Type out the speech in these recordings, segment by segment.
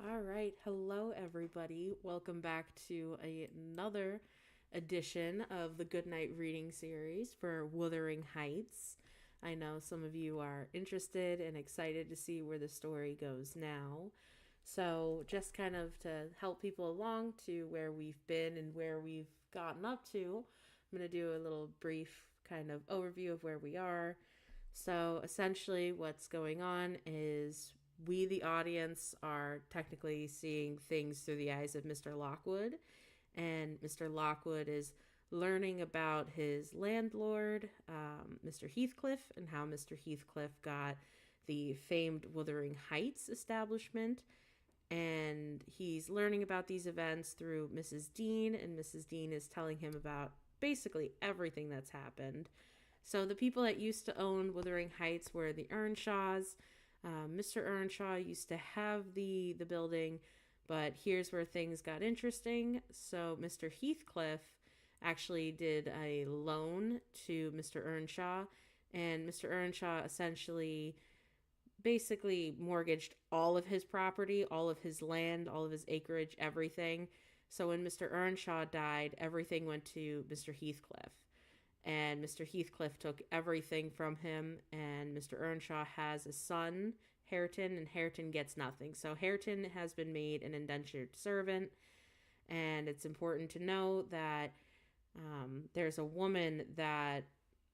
All right. Hello, everybody. Welcome back to another edition of the Goodnight reading series for Wuthering Heights. I know some of you are interested and excited to see where the story goes now. So, just kind of to help people along to where we've been and where we've gotten up to, I'm going to do a little brief kind of overview of where we are. So, essentially, what's going on is we, the audience, are technically seeing things through the eyes of Mr. Lockwood. And Mr. Lockwood is learning about his landlord, Mr. Heathcliff, and how Mr. Heathcliff got the famed Wuthering Heights establishment. And he's learning about these events through Mrs. Dean, and Mrs. Dean is telling him about basically everything that's happened. So the people that used to own Wuthering Heights were the Earnshaws. Mr. Earnshaw used to have the building, but here's where things got interesting. So Mr. Heathcliff actually did a loan to Mr. Earnshaw, and Mr. Earnshaw essentially basically mortgaged all of his property, all of his land, all of his acreage, everything. So when Mr. Earnshaw died, everything went to Mr. Heathcliff. And Mr. Heathcliff took everything from him, and Mr. Earnshaw has a son, Hareton, and Hareton gets nothing. So Hareton has been made an indentured servant, and it's important to know that there's a woman that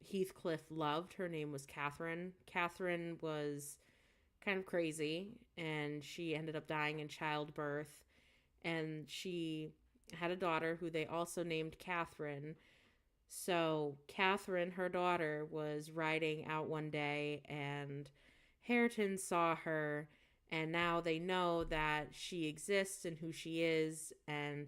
Heathcliff loved. Her name was Catherine. Catherine was kind of crazy, and she ended up dying in childbirth, and she had a daughter who they also named Catherine. So Catherine, her daughter, was riding out one day, and Hareton saw her, and now they know that she exists and who she is, and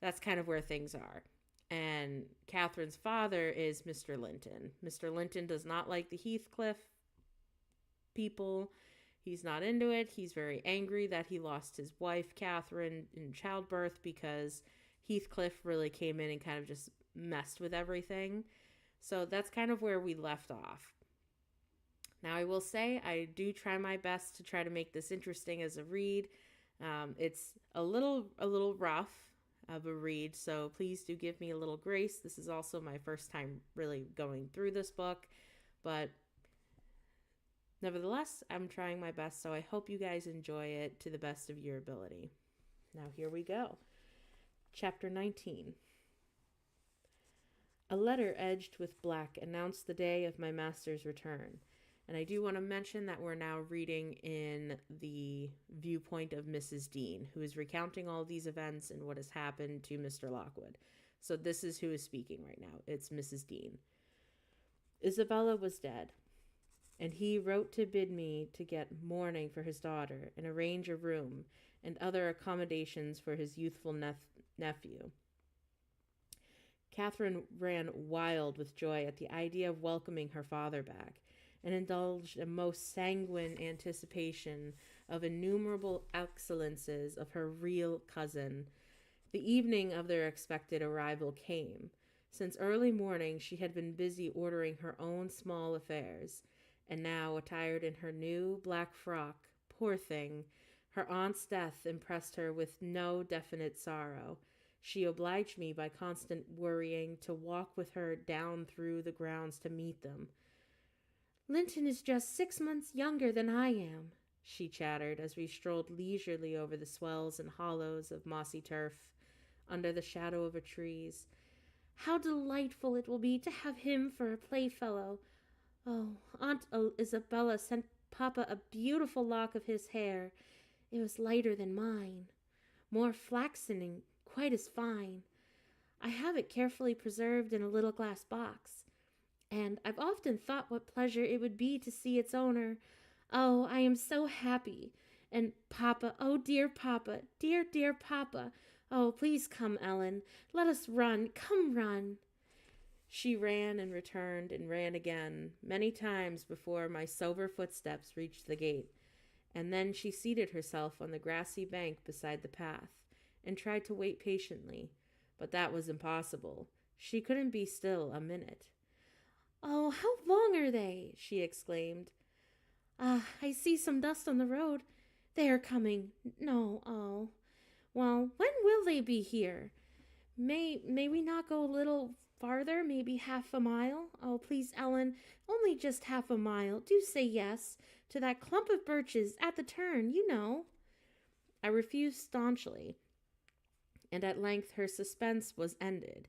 that's kind of where things are. And Catherine's father is Mr. Linton. Mr. Linton does not like the Heathcliff people. He's not into it. He's very angry that he lost his wife, Catherine, in childbirth because Heathcliff really came in and kind of just messed with everything. So that's kind of where we left off. Now, I will say I do try my best to try to make this interesting as a read. It's a little rough of a read, so please do give me a little grace. This is also my first time really going through this book, but nevertheless, I'm trying my best, so I hope you guys enjoy it to the best of your ability. Now, here we go. Chapter 19. A letter edged with black announced the day of my master's return. And I do want to mention that we're now reading in the viewpoint of Mrs. Dean, who is recounting all these events and what has happened to Mr. Lockwood. So this is who is speaking right now. It's Mrs. Dean. Isabella was dead, and he wrote to bid me to get mourning for his daughter and arrange a room and other accommodations for his youthful nephew. Catherine ran wild with joy at the idea of welcoming her father back, and indulged a most sanguine anticipation of innumerable excellences of her real cousin. The evening of their expected arrival came. Since early morning she had been busy ordering her own small affairs, and now, attired in her new black frock, poor thing, her aunt's death impressed her with no definite sorrow. She obliged me by constant worrying to walk with her down through the grounds to meet them. "Linton is just 6 months younger than I am," she chattered as we strolled leisurely over the swells and hollows of mossy turf under the shadow of the trees. "How delightful it will be to have him for a playfellow. Oh, Aunt Isabella sent Papa a beautiful lock of his hair. It was lighter than mine, more flaxen and quite as fine. I have it carefully preserved in a little glass box, and I've often thought what pleasure it would be to see its owner. Oh, I am so happy. And Papa, oh dear Papa, dear, dear Papa. Oh, please come, Ellen. Let us run. Come, run." She ran and returned and ran again, many times before my sober footsteps reached the gate, and then she seated herself on the grassy bank beside the path, and tried to wait patiently, but that was impossible. She couldn't be still a minute. "Oh, how long are they?" she exclaimed. "Ah, I see some dust on the road. They are coming. No, oh. Well, when will they be here? May we not go a little farther, maybe half a mile? Oh, please, Ellen, only just half a mile. Do say yes to that clump of birches at the turn, you know. I refused staunchly, and at length her suspense was ended.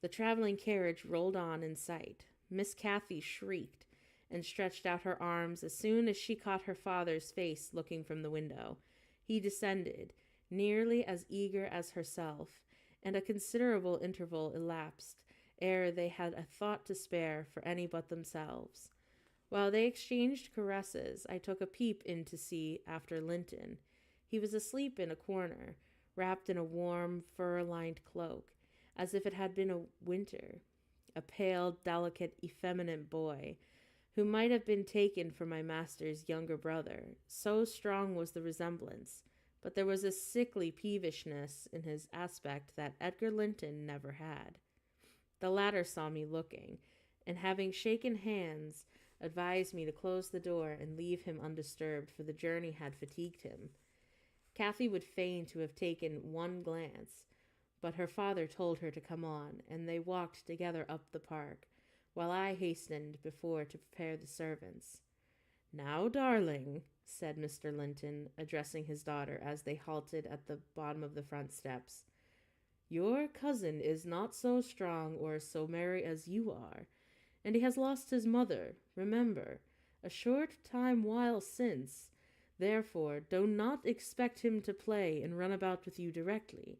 The traveling carriage rolled on in sight. Miss Cathy shrieked and stretched out her arms as soon as she caught her father's face looking from the window. He descended, nearly as eager as herself, and a considerable interval elapsed ere they had a thought to spare for any but themselves. While they exchanged caresses, I took a peep in to see after Linton. He was asleep in a corner, wrapped in a warm, fur-lined cloak, as if it had been a winter. A pale, delicate, effeminate boy, who might have been taken for my master's younger brother, so strong was the resemblance, but there was a sickly peevishness in his aspect that Edgar Linton never had. The latter saw me looking, and having shaken hands, advised me to close the door and leave him undisturbed, for the journey had fatigued him. Cathy would fain to have taken one glance, but her father told her to come on, and they walked together up the park, while I hastened before to prepare the servants. "Now, darling," said Mr. Linton, addressing his daughter as they halted at the bottom of the front steps, "your cousin is not so strong or so merry as you are, and he has lost his mother, remember, a short time while since. Therefore, do not expect him to play and run about with you directly,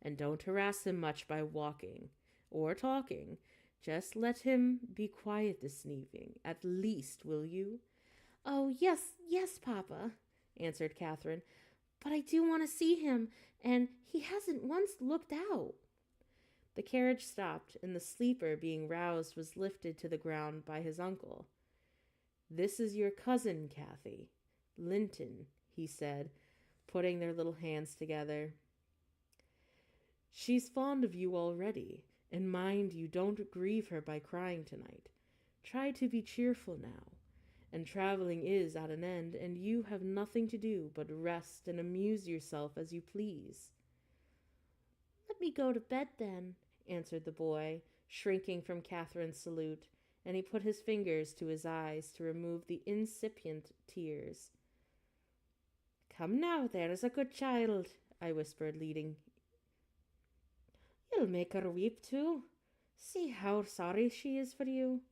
and don't harass him much by walking or talking. Just let him be quiet this evening, at least, will you?" "Oh, yes, yes, Papa," answered Catherine. "But I do want to see him, and he hasn't once looked out." The carriage stopped, and the sleeper, being roused, was lifted to the ground by his uncle. "This is your cousin, Cathy. Linton," he said, putting their little hands together. "She's fond of you already, and mind you don't grieve her by crying tonight. Try to be cheerful now, and traveling is at an end, and you have nothing to do but rest and amuse yourself as you please." "Let me go to bed, then," answered the boy, shrinking from Catherine's salute, and he put his fingers to his eyes to remove the incipient tears. "Come now, there's a good child," I whispered, leading. "You'll make her weep too. See how sorry she is for you."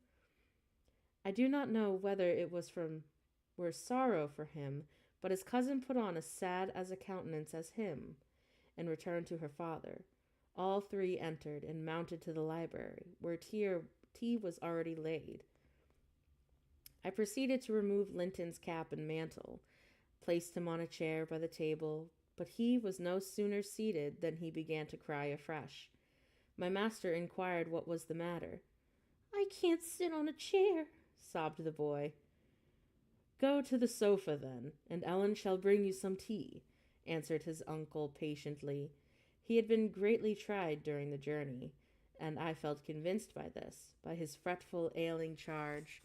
I do not know whether it were sorrow for him, but his cousin put on as sad as a countenance as him, and returned to her father. All three entered and mounted to the library, where tea was already laid. I proceeded to remove Linton's cap and mantle, placed him on a chair by the table, but he was no sooner seated than he began to cry afresh. My master inquired what was the matter. "I can't sit on a chair," sobbed the boy. "Go to the sofa, then, and Ellen shall bring you some tea," answered his uncle patiently. He had been greatly tried during the journey, and I felt convinced by this, by his fretful, ailing charge.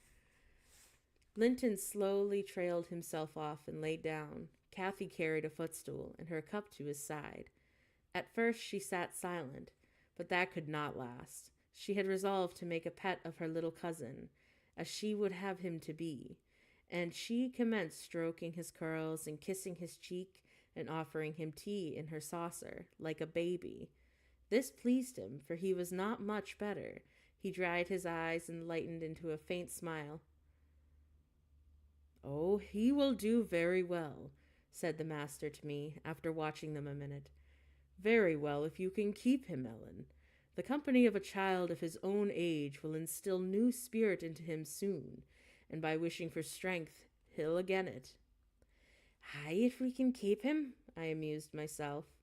Linton slowly trailed himself off and lay down. Cathy carried a footstool and her cup to his side. At first she sat silent, but that could not last. She had resolved to make a pet of her little cousin, as she would have him to be, and she commenced stroking his curls and kissing his cheek and offering him tea in her saucer, like a baby. This pleased him, for he was not much better. He dried his eyes and lightened into a faint smile. "Oh, he will do very well," said the master to me, after watching them a minute. "Very well, if you can keep him, Ellen. The company of a child of his own age will instill new spirit into him soon, and by wishing for strength, he'll again it." "Aye, if we can keep him," I amused myself,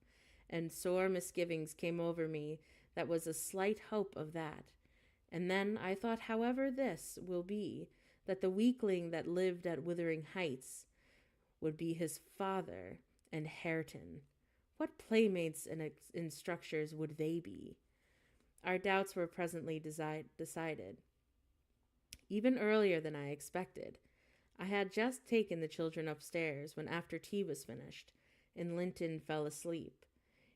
and sore misgivings came over me that was a slight hope of that. And then I thought, however this will be, that the weakling that lived at Wuthering Heights would be his father and Hareton. What playmates and instructors would they be? Our doubts were presently decided, even earlier than I expected. I had just taken the children upstairs when after tea was finished, and Linton fell asleep.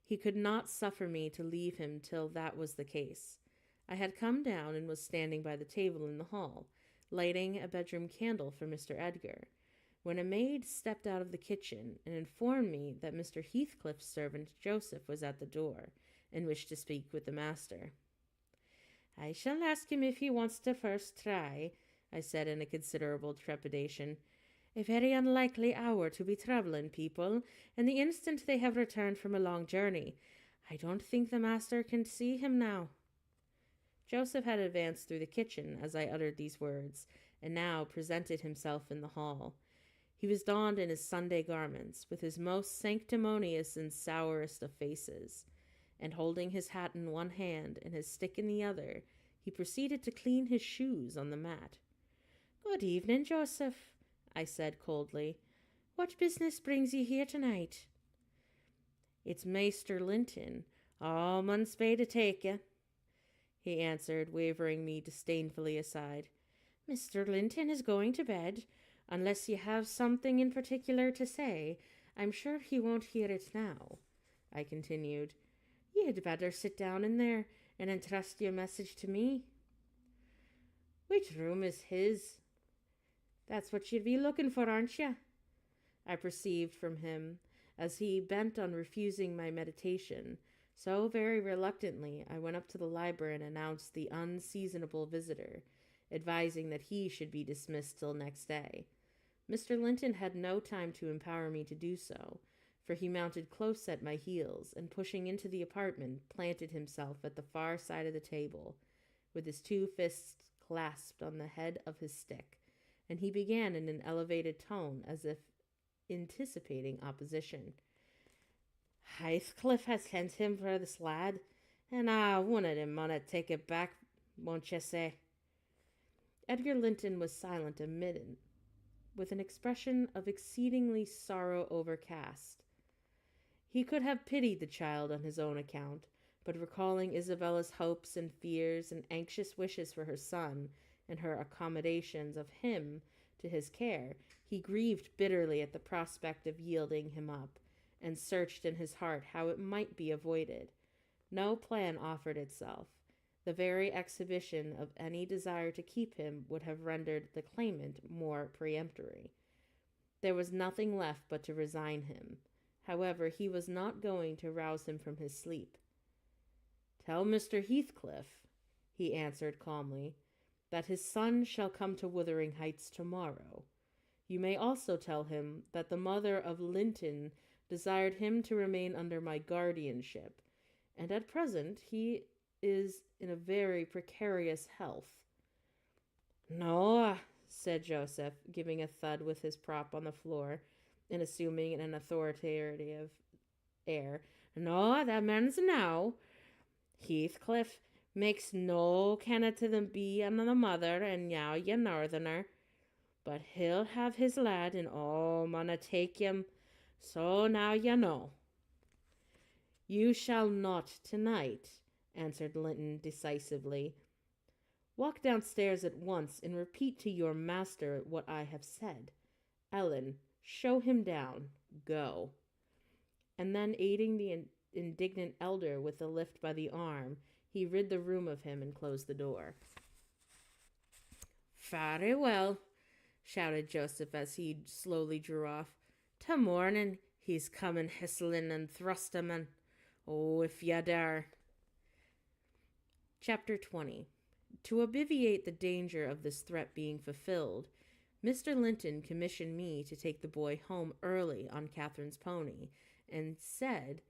He could not suffer me to leave him till that was the case. I had come down and was standing by the table in the hall, lighting a bedroom candle for Mr. Edgar, when a maid stepped out of the kitchen and informed me that Mr. Heathcliff's servant Joseph was at the door and wished to speak with the master. "I shall ask him if he wants to first try," I said in a considerable trepidation. "A very unlikely hour to be troubling people, and the instant they have returned from a long journey. I don't think the master can see him now." Joseph had advanced through the kitchen as I uttered these words, and now presented himself in the hall. He was donned in his Sunday garments, with his most sanctimonious and sourest of faces, and holding his hat in one hand and his stick in the other, he proceeded to clean his shoes on the mat. "Good evening, Joseph," I said coldly. "What business brings you here tonight?" "It's Maester Linton. Oh, mun spade to take you," he answered, wavering me disdainfully aside. "Mr. Linton is going to bed. Unless you have something in particular to say, I'm sure he won't hear it now," I continued. "You had better sit down in there and entrust your message to me." "Which room is his?" "That's what you'd be looking for, aren't you?" I perceived from him, as he bent on refusing my meditation. So very reluctantly, I went up to the library and announced the unseasonable visitor, advising that he should be dismissed till next day. Mr. Linton had no time to empower me to do so, for he mounted close at my heels, and pushing into the apartment, planted himself at the far side of the table, with his two fists clasped on the head of his stick, and he began in an elevated tone, as if anticipating opposition. "Heathcliff has sent him for this lad, and one of them munna take it back, won't you say?" Edgar Linton was silent a minute, with an expression of exceedingly sorrow overcast. He could have pitied the child on his own account, but recalling Isabella's hopes and fears and anxious wishes for her son, and her accommodations of him to his care, he grieved bitterly at the prospect of yielding him up, and searched in his heart how it might be avoided. No plan offered itself. The very exhibition of any desire to keep him would have rendered the claimant more peremptory. There was nothing left but to resign him. However, he was not going to rouse him from his sleep. "Tell Mr. Heathcliff," he answered calmly, "that his son shall come to Wuthering Heights tomorrow. You may also tell him that the mother of Linton desired him to remain under my guardianship, and at present he is in a very precarious health." "No," said Joseph, giving a thud with his prop on the floor, and assuming an authoritative air. "No, that man's now. Heathcliff makes no kenna to the bee and the mother, and now ye northerner. But he'll have his lad, and munna take him, so now ye know." "You shall not tonight," answered Linton decisively. "Walk downstairs at once and repeat to your master what I have said. Ellen, show him down. Go." And then, aiding the indignant elder with a lift by the arm, he rid the room of him and closed the door. "Very well," shouted Joseph as he slowly drew off. "Ta morning he's comin' histlin' and thrustamin'. Oh, if ye dare." Chapter 20. To obviate the danger of this threat being fulfilled, Mr. Linton commissioned me to take the boy home early on Catherine's pony, and said,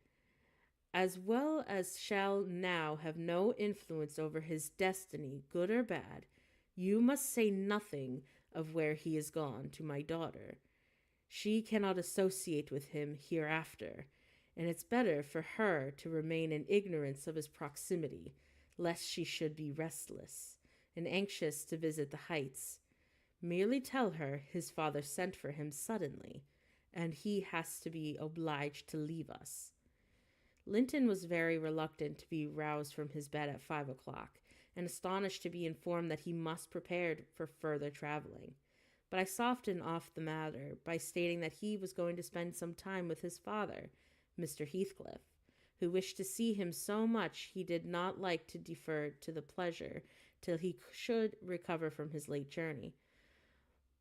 "As well as shall now have no influence over his destiny, good or bad, you must say nothing of where he is gone to my daughter. She cannot associate with him hereafter, and it's better for her to remain in ignorance of his proximity, lest she should be restless and anxious to visit the Heights. Merely tell her his father sent for him suddenly, and he has to be obliged to leave us." Linton was very reluctant to be roused from his bed at 5 o'clock, and astonished to be informed that he must prepare for further traveling. but I softened off the matter by stating that he was going to spend some time with his father, Mr. Heathcliff, who wished to see him so much he did not like to defer to the pleasure till he should recover from his late journey.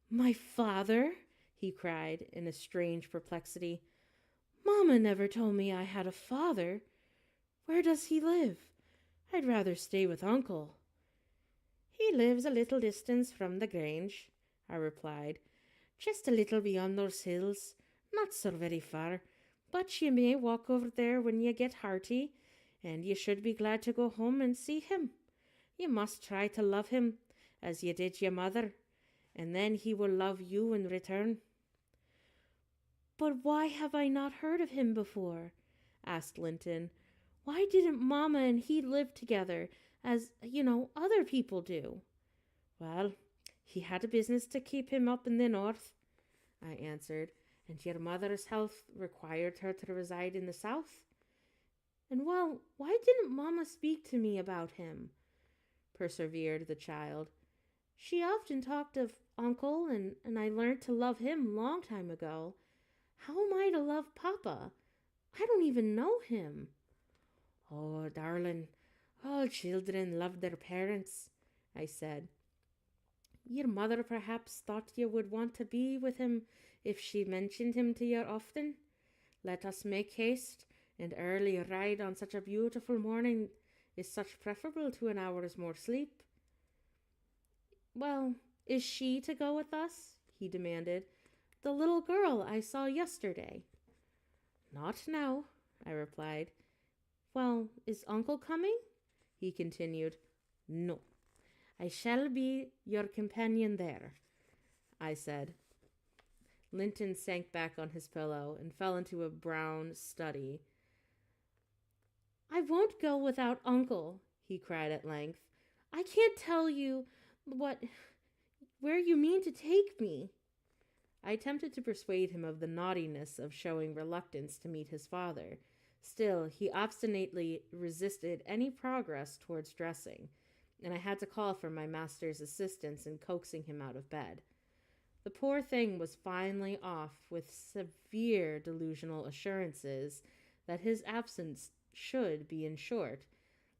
"My father?" he cried in a strange perplexity. "Mamma never told me I had a father. Where does he live? I'd rather stay with uncle." "He lives a little distance from the Grange," I replied, "just a little beyond those hills, not so very far, but you may walk over there when you get hearty, and you should be glad to go home and see him. You must try to love him, as you did your mother, and then he will love you in return." "But why have I not heard of him before?" asked Linton. "Why didn't Mamma and he live together, as, other people do?" "Well, he had a business to keep him up in the north," I answered, "and your mother's health required her to reside in the south." "And well, why didn't Mamma speak to me about him?" persevered the child. "She often talked of uncle, and I learned to love him long time ago. How am I to love Papa? I don't even know him." "Oh, darling, all children love their parents," I said. "Your mother perhaps thought you would want to be with him if she mentioned him to you often. Let us make haste, and early ride on such a beautiful morning is such preferable to an hour's more sleep." "Well, is she to go with us?" he demanded. "The little girl I saw yesterday." "Not now," I replied. "Well, is uncle coming?" he continued. "No, I shall be your companion there," I said. Linton sank back on his pillow and fell into a brown study. "I won't go without uncle," he cried at length. "I can't tell you where you mean to take me." I attempted to persuade him of the naughtiness of showing reluctance to meet his father. Still, he obstinately resisted any progress towards dressing, and I had to call for my master's assistance in coaxing him out of bed. The poor thing was finally off with severe delusional assurances that his absence should be short,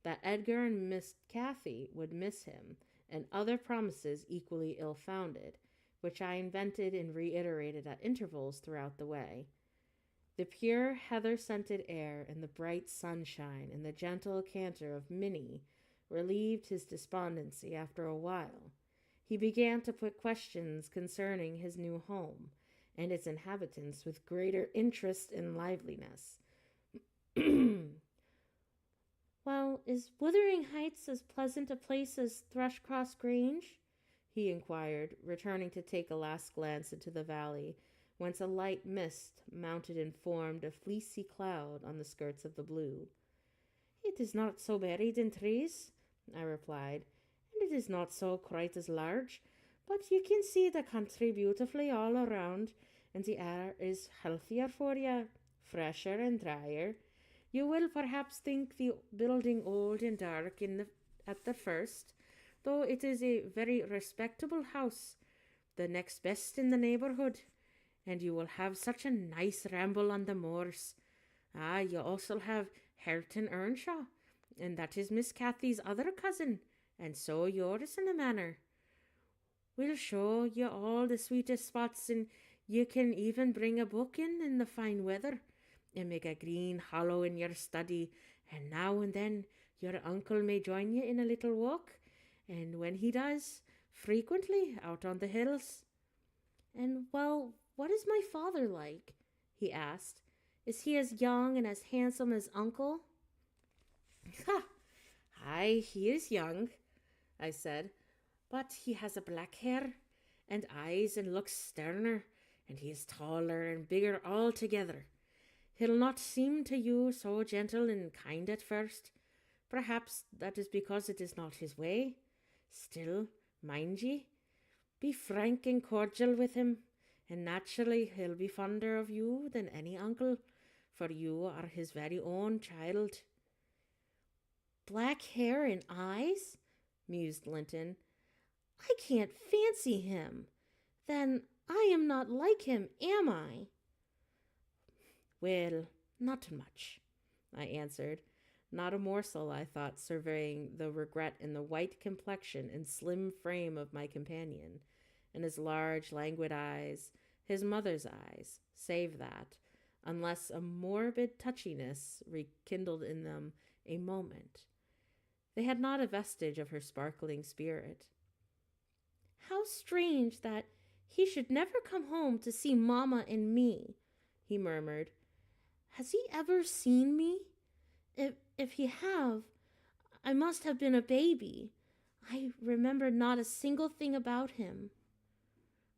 that Edgar and Miss Cathy would miss him, and other promises equally ill-founded, which I invented and reiterated at intervals throughout the way. The pure heather-scented air and the bright sunshine and the gentle canter of Minnie relieved his despondency after a while. He began to put questions concerning his new home and its inhabitants with greater interest and liveliness. "Well, is Wuthering Heights as pleasant a place as Thrushcross Grange?" he inquired, returning to take a last glance into the valley, whence a light mist mounted and formed a fleecy cloud on the skirts of the blue. "It is not so buried in trees," I replied, "and it is not so quite as large, but you can see the country beautifully all around, and the air is healthier for you, fresher and drier. You will perhaps think the building old and dark at the first, though it is a very respectable house, the next best in the neighbourhood, and you will have such a nice ramble on the moors. You also have Hareton Earnshaw, and that is Miss Cathy's other cousin, and so yours in a manner. We'll show you all the sweetest spots, and you can even bring a book in the fine weather, and make a green hollow in your study, and now and then your uncle may join you in a little walk, and when he does, frequently out on the hills." "And, well, what is my father like?" he asked. "Is he as young and as handsome as uncle?" "Ha! Aye, he is young," I said, "but he has a black hair and eyes and looks sterner, and he is taller and bigger altogether. He'll not seem to you so gentle and kind at first. Perhaps that is because it is not his way. Still, mind ye, be frank and cordial with him, and naturally he'll be fonder of you than any uncle, for you are his very own child." "Black hair and eyes?" mused Linton. "I can't fancy him. Then I am not like him, am I? Well, not much, I answered. Not a morsel, I thought, surveying the regret in the white complexion and slim frame of my companion, and his large, languid eyes, his mother's eyes, save that, unless a morbid touchiness rekindled in them a moment. They had not a vestige of her sparkling spirit. How strange that he should never come home to see Mamma and me, he murmured. Has he ever seen me? If he have, I must have been a baby. I remember not a single thing about him.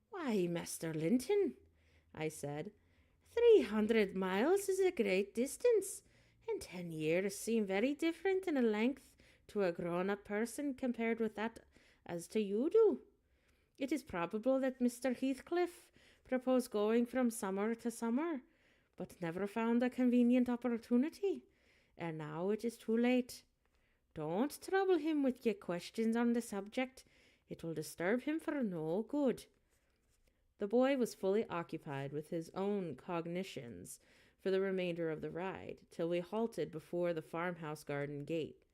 Why, Master Linton, I said, 300 miles is a great distance, and 10 years seem very different in a length to a grown-up person compared with that as to you do. It is probable that Mr. Heathcliff proposed going from summer to summer, but never found a convenient opportunity, and now it is too late. Don't trouble him with your questions on the subject. It will disturb him for no good. The boy was fully occupied with his own cognitions for the remainder of the ride, till we halted before the farmhouse garden gate.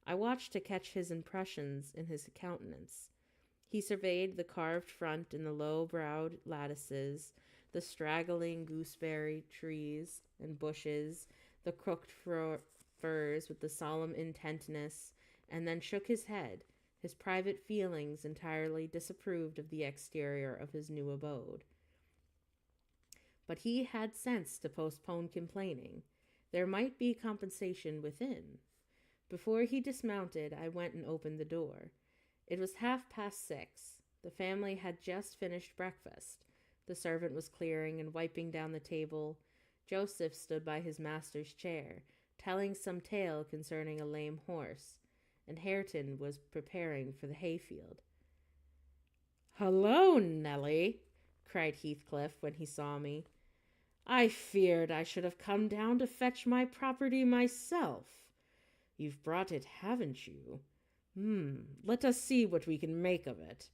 I watched to catch his impressions in his countenance. He surveyed the carved front and the low-browed lattices, the straggling gooseberry trees and bushes, the crooked firs with the solemn intentness, and then shook his head. His private feelings entirely disapproved of the exterior of his new abode. But he had sense to postpone complaining. There might be compensation within. Before he dismounted, I went and opened the door. It was 6:30. The family had just finished breakfast. The servant was clearing and wiping down the table. Joseph stood by his master's chair, telling some tale concerning a lame horse, and Hareton was preparing for the hayfield. "Hullo, Nellie!" cried Heathcliff when he saw me. "I feared I should have come down to fetch my property myself. You've brought it, haven't you? Let us see what we can make of it."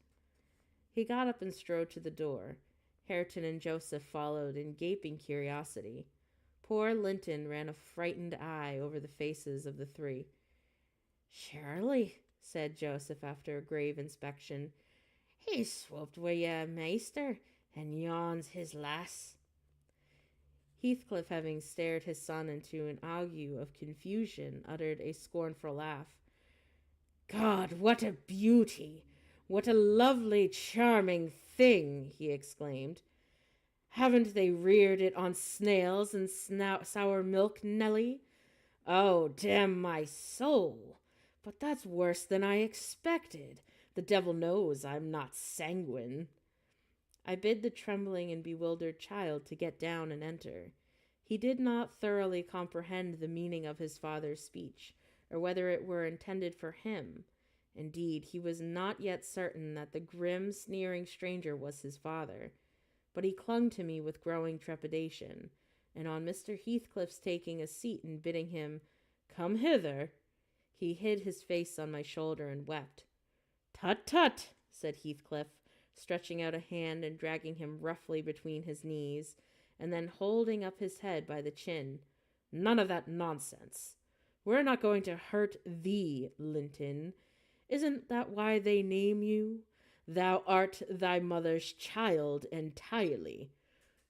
He got up and strode to the door. Hareton and Joseph followed in gaping curiosity. Poor Linton ran a frightened eye over the faces of the three. "Surely," said Joseph after a grave inspection, "he's swooped wi' ye, maister, and yon's his lass." Heathcliff, having stared his son into an ague of confusion, uttered a scornful laugh. "God, what a beauty! What a lovely, charming thing!" he exclaimed. "Haven't they reared it on snails and sour milk, Nellie? Oh, damn my soul! But that's worse than I expected. The devil knows I'm not sanguine." I bid the trembling and bewildered child to get down and enter. He did not thoroughly comprehend the meaning of his father's speech, or whether it were intended for him. Indeed, he was not yet certain that the grim, sneering stranger was his father. But he clung to me with growing trepidation, and on Mr. Heathcliff's taking a seat and bidding him "come hither," he hid his face on my shoulder and wept. "Tut, tut," said Heathcliff, stretching out a hand and dragging him roughly between his knees, and then holding up his head by the chin. "None of that nonsense. We're not going to hurt thee, Linton. Isn't that why they name you? Thou art thy mother's child entirely.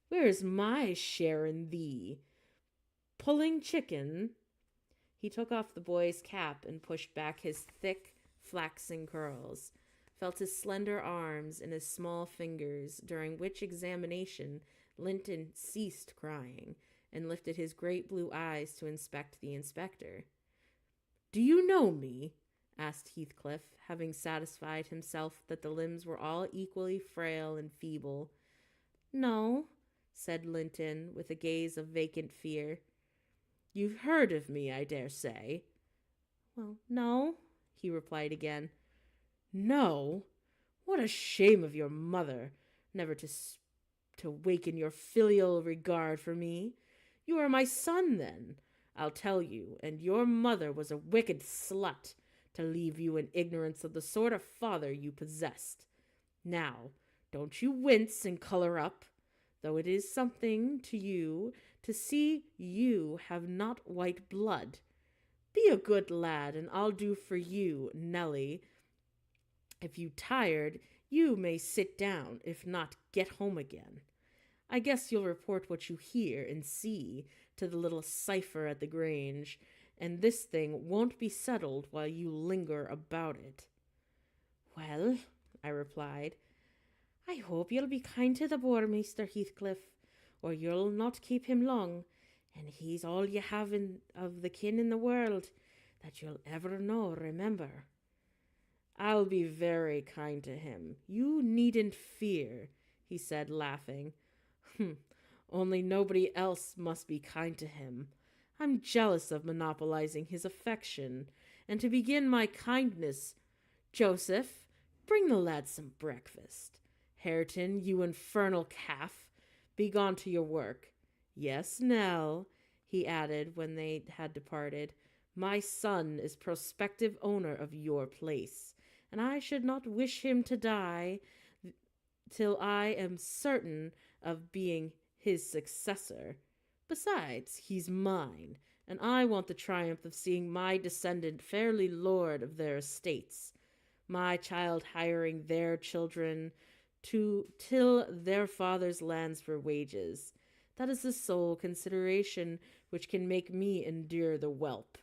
Where's my share in thee? Pulling chicken?" He took off the boy's cap and pushed back his thick, flaxen curls, felt his slender arms and his small fingers, during which examination Linton ceased crying and lifted his great blue eyes to inspect the inspector. "Do you know me?" asked Heathcliff, having satisfied himself that the limbs were all equally frail and feeble. "No," said Linton, with a gaze of vacant fear. "You've heard of me, I dare say." "Well, no," he replied again. "No? What a shame of your mother, never to waken your filial regard for me. You are my son, then, I'll tell you, and your mother was a wicked slut to leave you in ignorance of the sort of father you possessed. Now, Don't you wince and color up, though it is something to you to see you have not white blood. Be a good lad, and I'll do for you, Nellie. If you tired, you may sit down, if not, get home again. I guess you'll report what you hear and see to the little cipher at the Grange, and this thing won't be settled while you linger about it. Well, I replied, I hope you'll be kind to the boy, Mr. Heathcliff, or you'll not keep him long, and he's all you have of the kin in the world that you'll ever know, remember. I'll be very kind to him. You needn't fear, he said, laughing. Only nobody else must be kind to him. I'm jealous of monopolizing his affection, and to begin my kindness, Joseph, bring the lad some breakfast. Hareton, you infernal calf, be gone to your work. Yes, Nell, he added when they had departed, my son is prospective owner of your place, and I should not wish him to die till I am certain of being his successor. Besides, he's mine, and I want the triumph of seeing my descendant fairly lord of their estates, my child hiring their children to till their father's lands for wages. That is the sole consideration which can make me endure the whelp.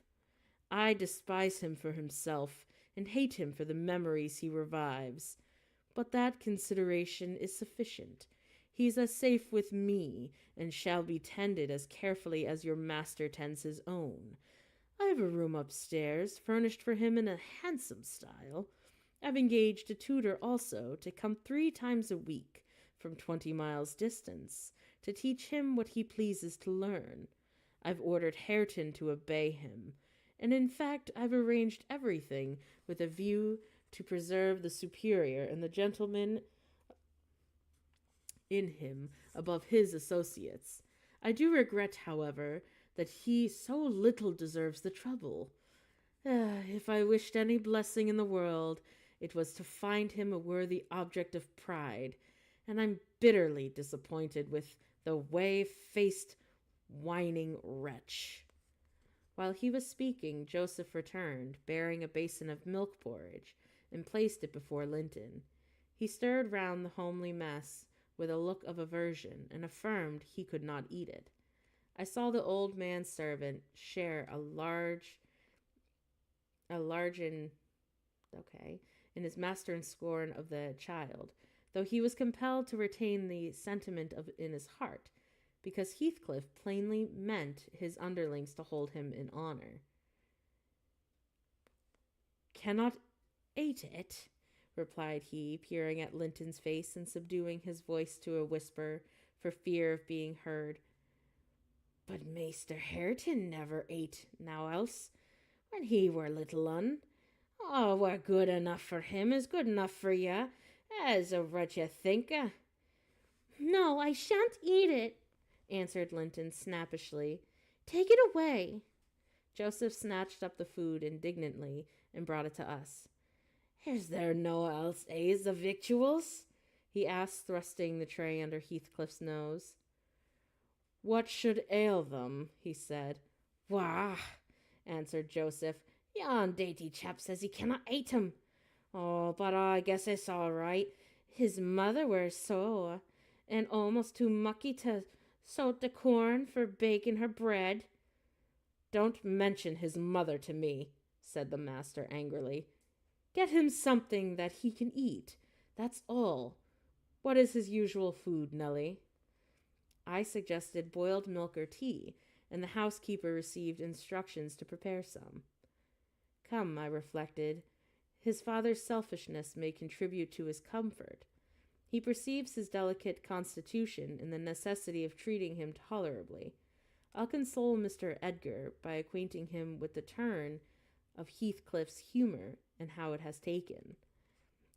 I despise him for himself, and hate him for the memories he revives. But that consideration is sufficient. He is as safe with me, and shall be tended as carefully as your master tends his own. I have a room upstairs, furnished for him in a handsome style. I've engaged a tutor also to come 3 times a week from 20 miles distance to teach him what he pleases to learn. I've ordered Hareton to obey him, and in fact I've arranged everything with a view to preserve the superior and the gentleman in him above his associates. I do regret, however, that he so little deserves the trouble. If I wished any blessing in the world, it was to find him a worthy object of pride, and I'm bitterly disappointed with the whey-faced, whining wretch. While he was speaking, Joseph returned, bearing a basin of milk porridge, and placed it before Linton. He stirred round the homely mess with a look of aversion, and affirmed he could not eat it. I saw the old man's servant share in his master and scorn of the child, though he was compelled to retain the sentiment in his heart, because Heathcliff plainly meant his underlings to hold him in honor. Cannot eat it, replied he, peering at Linton's face and subduing his voice to a whisper for fear of being heard. But Maester Hareton never ate now else, when he were little un. Oh, what good enough for him is good enough for ya, as a what you think. No, I shan't eat it, answered Linton snappishly. Take it away. Joseph snatched up the food indignantly and brought it to us. Is there no else a's the victuals? He asked, thrusting the tray under Heathcliff's nose. What should ail them? He said. Wah, answered Joseph. Yon dainty chap says he cannot eat 'em. Oh, but I guess it's all right. His mother were so, and almost too mucky to soak the corn for baking her bread. Don't mention his mother to me, said the master angrily. Get him something that he can eat. That's all. What is his usual food, Nellie? I suggested boiled milk or tea, and the housekeeper received instructions to prepare some. Come, I reflected, his father's selfishness may contribute to his comfort. He perceives his delicate constitution and the necessity of treating him tolerably. I'll console Mr. Edgar by acquainting him with the turn of Heathcliff's humor and how it has taken.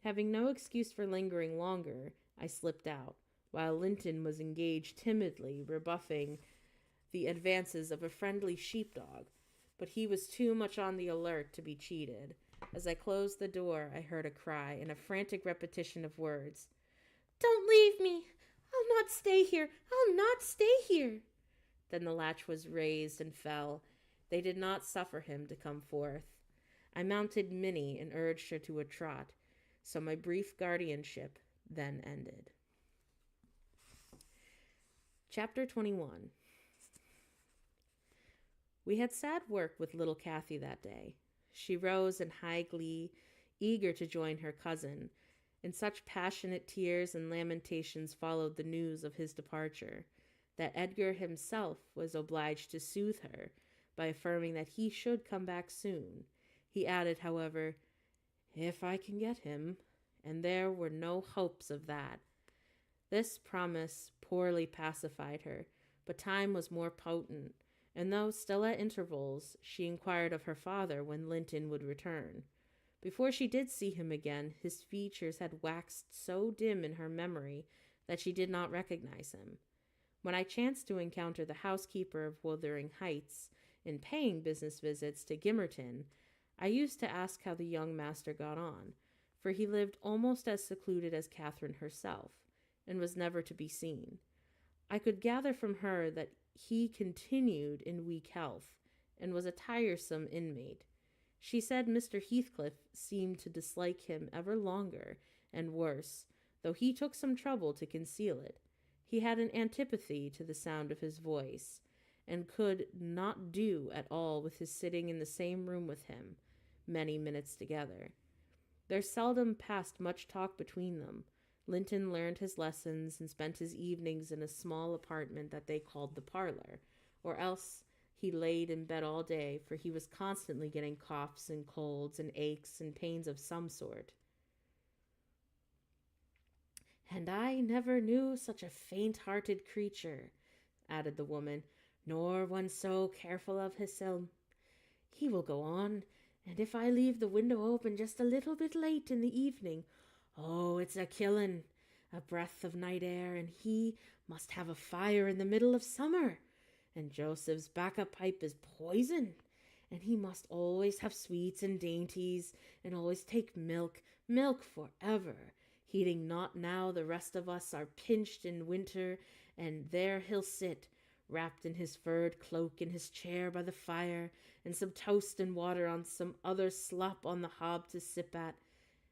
Having no excuse for lingering longer, I slipped out, while Linton was engaged timidly rebuffing the advances of a friendly sheepdog, but he was too much on the alert to be cheated. As I closed the door, I heard a cry and a frantic repetition of words. Don't leave me! I'll not stay here! I'll not stay here! Then the latch was raised and fell. They did not suffer him to come forth. I mounted Minnie and urged her to a trot, so my brief guardianship then ended. Chapter 21. We had sad work with little Kathy that day. She rose in high glee, eager to join her cousin, and such passionate tears and lamentations followed the news of his departure that Edgar himself was obliged to soothe her by affirming that he should come back soon. He added, however, "If I can get him," and there were no hopes of that. This promise poorly pacified her, but time was more potent, and though still at intervals, she inquired of her father when Linton would return. Before she did see him again, his features had waxed so dim in her memory that she did not recognize him. When I chanced to encounter the housekeeper of Wuthering Heights in paying business visits to Gimmerton, I used to ask how the young master got on, for he lived almost as secluded as Catherine herself, and was never to be seen. I could gather from her that he continued in weak health, and was a tiresome inmate. She said Mr. Heathcliff seemed to dislike him ever longer and worse, though he took some trouble to conceal it. He had an antipathy to the sound of his voice, and could not do at all with his sitting in the same room with him many minutes together. There seldom passed much talk between them. Linton learned his lessons and spent his evenings in a small apartment that they called the parlor, or else he laid in bed all day, for he was constantly getting coughs and colds and aches and pains of some sort. "And I never knew such a faint-hearted creature," added the woman, "nor one so careful of hisself. He will go on, and if I leave the window open just a little bit late in the evening, oh, it's a killing, a breath of night air, and he must have a fire in the middle of summer, and Joseph's bacca pipe is poison, and he must always have sweets and dainties, and always take milk forever, heeding not now the rest of us are pinched in winter, and there he'll sit, wrapped in his furred cloak in his chair by the fire, and some toast and water on some other slop on the hob to sip at.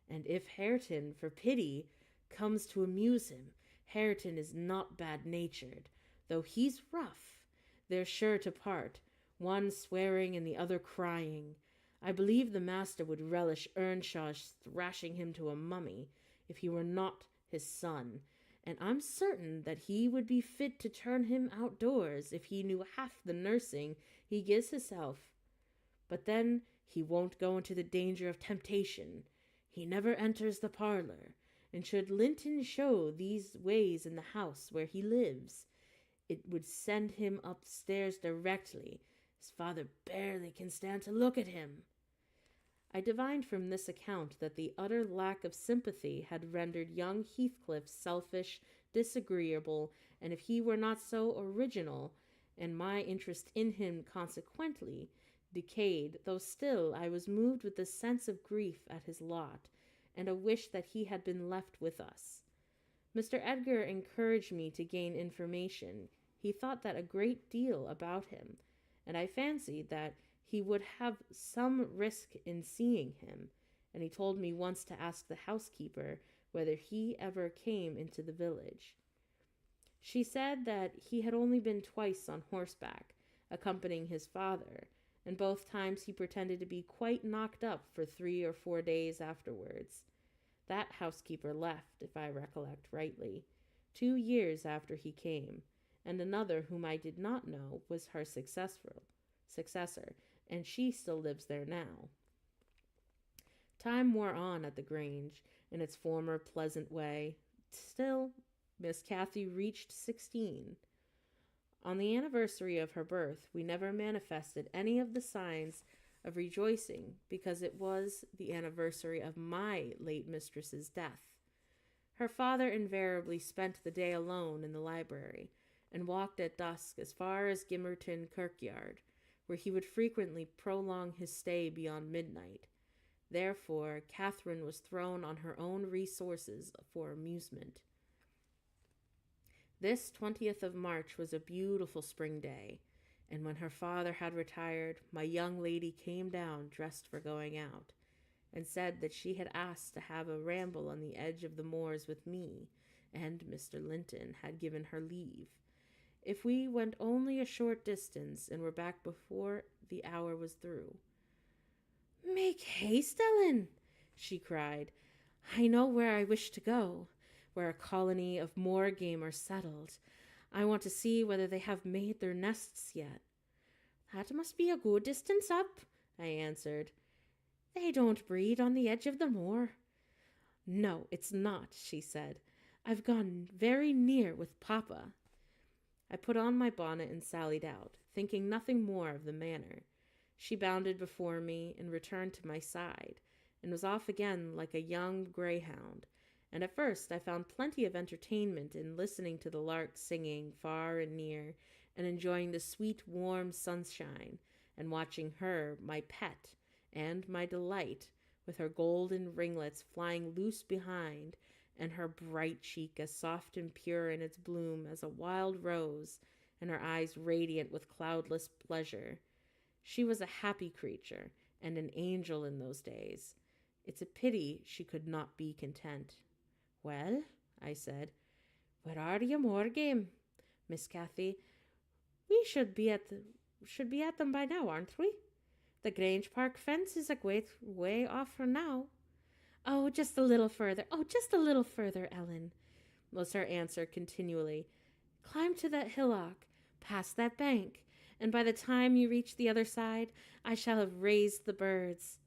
And if Hareton, for pity, comes to amuse him, Hareton is not bad-natured, though he's rough. They're sure to part, one swearing and the other crying. I believe the master would relish Earnshaw's thrashing him to a mummy, if he were not his son, and I'm certain that he would be fit to turn him outdoors if he knew half the nursing he gives himself. But then he won't go into the danger of temptation. He never enters the parlor, and should Linton show these ways in the house where he lives, it would send him upstairs directly. His father barely can stand to look at him." I divined from this account that the utter lack of sympathy had rendered young Heathcliff selfish, disagreeable, and if he were not so original, and my interest in him consequently decayed, though still I was moved with a sense of grief at his lot, and a wish that he had been left with us. Mr. Edgar encouraged me to gain information. He thought that a great deal about him, and I fancied that he would have some risk in seeing him, and he told me once to ask the housekeeper whether he ever came into the village. She said that he had only been twice on horseback, accompanying his father, and both times he pretended to be quite knocked up for 3 or 4 days afterwards. That housekeeper left, if I recollect rightly, 2 years after he came, and another whom I did not know was her successor, and she still lives there now. Time wore on at the Grange in its former pleasant way. Still, Miss Cathy reached 16. On the anniversary of her birth, we never manifested any of the signs of rejoicing, because it was the anniversary of my late mistress's death. Her father invariably spent the day alone in the library, and walked at dusk as far as Gimmerton Kirkyard, where he would frequently prolong his stay beyond midnight. Therefore, Catherine was thrown on her own resources for amusement. This 20th of March was a beautiful spring day, and when her father had retired, my young lady came down dressed for going out, and said that she had asked to have a ramble on the edge of the moors with me, and Mr. Linton had given her leave. If we went only a short distance and were back before the hour was through. "Make haste, Ellen," she cried. "I know where I wish to go, where a colony of moor game are settled. I want to see whether they have made their nests yet." "That must be a good distance up," I answered. "They don't breed on the edge of the moor." "No, it's not," she said. "I've gone very near with Papa." I put on my bonnet and sallied out, thinking nothing more of the manner. She bounded before me and returned to my side, and was off again like a young greyhound. And at first I found plenty of entertainment in listening to the larks singing far and near, and enjoying the sweet, warm sunshine, and watching her, my pet, and my delight, with her golden ringlets flying loose behind, and her bright cheek as soft and pure in its bloom as a wild rose, and her eyes radiant with cloudless pleasure. She was a happy creature, and an angel in those days. It's a pity she could not be content. "Well," I said, "where are your moor game, Miss Cathy? We should be at them by now, aren't we? The Grange Park fence is a great way off for now." "Oh, just a little further. Oh, just a little further, Ellen," was her answer continually. "Climb to that hillock, past that bank, and by the time you reach the other side, I shall have raised the birds."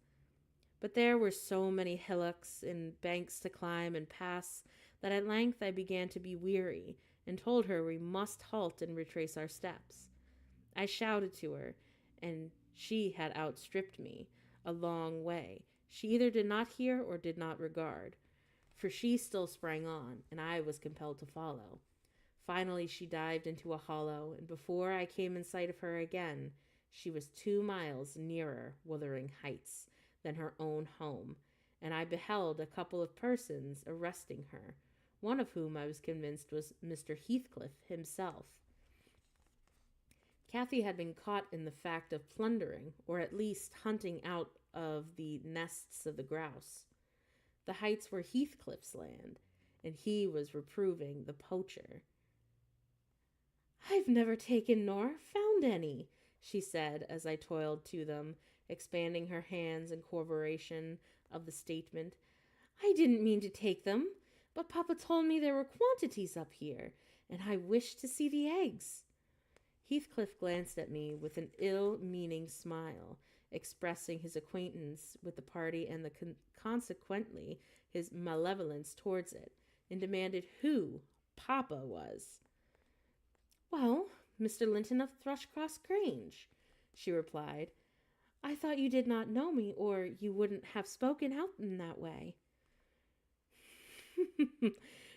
But there were so many hillocks and banks to climb and pass that at length I began to be weary, and told her we must halt and retrace our steps. I shouted to her, and she had outstripped me a long way. She either did not hear or did not regard, for she still sprang on, and I was compelled to follow. Finally she dived into a hollow, and before I came in sight of her again, she was 2 miles nearer Wuthering Heights than her own home, and I beheld a couple of persons arresting her, one of whom I was convinced was Mr. Heathcliff himself. Cathy had been caught in the fact of plundering, or at least hunting out of the nests of the grouse. The heights were Heathcliff's land, and he was reproving the poacher. "I've never taken nor found any," she said as I toiled to them, expanding her hands in corroboration of the statement. "I didn't mean to take them, but Papa told me there were quantities up here, and I wished to see the eggs." Heathcliff glanced at me with an ill-meaning smile, expressing his acquaintance with the party and consequently his malevolence towards it, and demanded who Papa was. "Well, Mr. Linton of Thrushcross Grange," she replied. "I thought you did not know me, or you wouldn't have spoken out in that way."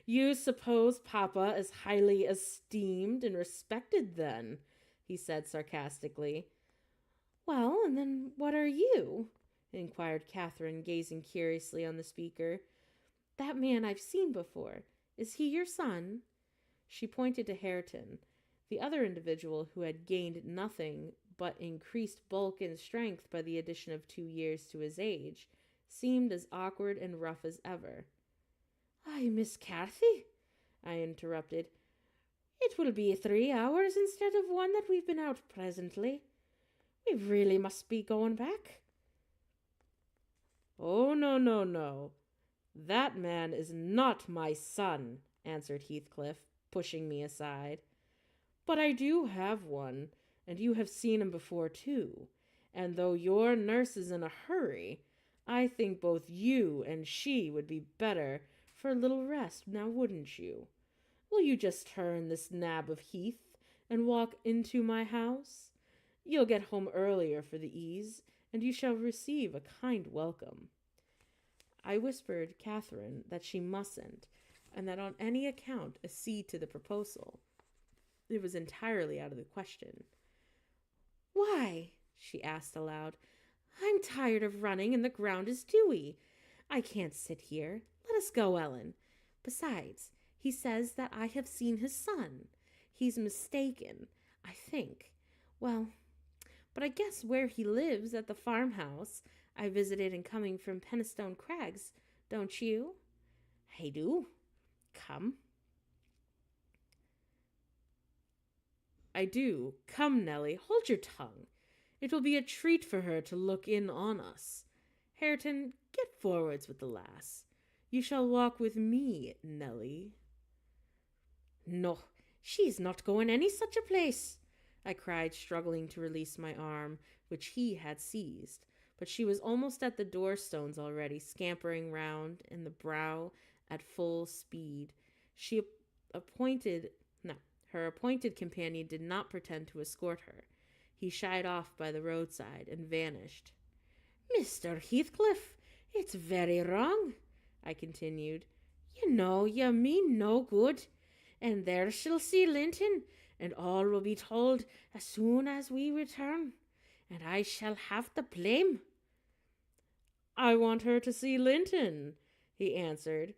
"You suppose Papa is highly esteemed and respected, then?" he said sarcastically. "Well, and then what are you?" inquired Catherine, gazing curiously on the speaker. "That man I've seen before. Is he your son?" She pointed to Hareton. The other individual, who had gained nothing but increased bulk and strength by the addition of 2 years to his age, seemed as awkward and rough as ever. "Ay, Miss Cathy," I interrupted, "it will be 3 hours instead of 1 that we've been out presently. We really must be going back." "Oh, no, no, no. That man is not my son," answered Heathcliff, pushing me aside. "But I do have one, and you have seen him before too, and though your nurse is in a hurry, I think both you and she would be better for a little rest, now wouldn't you? Will you just turn this nab of Heath and walk into my house? You'll get home earlier for the ease, and you shall receive a kind welcome." I whispered Catherine that she mustn't, and that on any account accede to the proposal. It was entirely out of the question. "Why?" she asked aloud. "I'm tired of running, and the ground is dewy. I can't sit here. Let us go, Ellen. Besides, He says that I have seen his son. He's mistaken, I think. Well, but I guess where he lives at the farmhouse I visited in coming from Penistone Crags, don't you? I do. Come. I do. Come, Nellie, hold your tongue. It will be a treat for her to look in on us. Hareton, get forwards with the lass. You shall walk with me, Nellie. No, she's not going any such a place, I cried, struggling to release my arm, which he had seized. But she was almost at the door-stones already, scampering round in the brow at full speed. Her appointed companion did not pretend to escort her. He shied off by the roadside and vanished. Mr. Heathcliff, it's very wrong, I continued. You know you mean no good, and there she'll see Linton, and all will be told as soon as we return, and I shall have the blame. I want her to see Linton, he answered.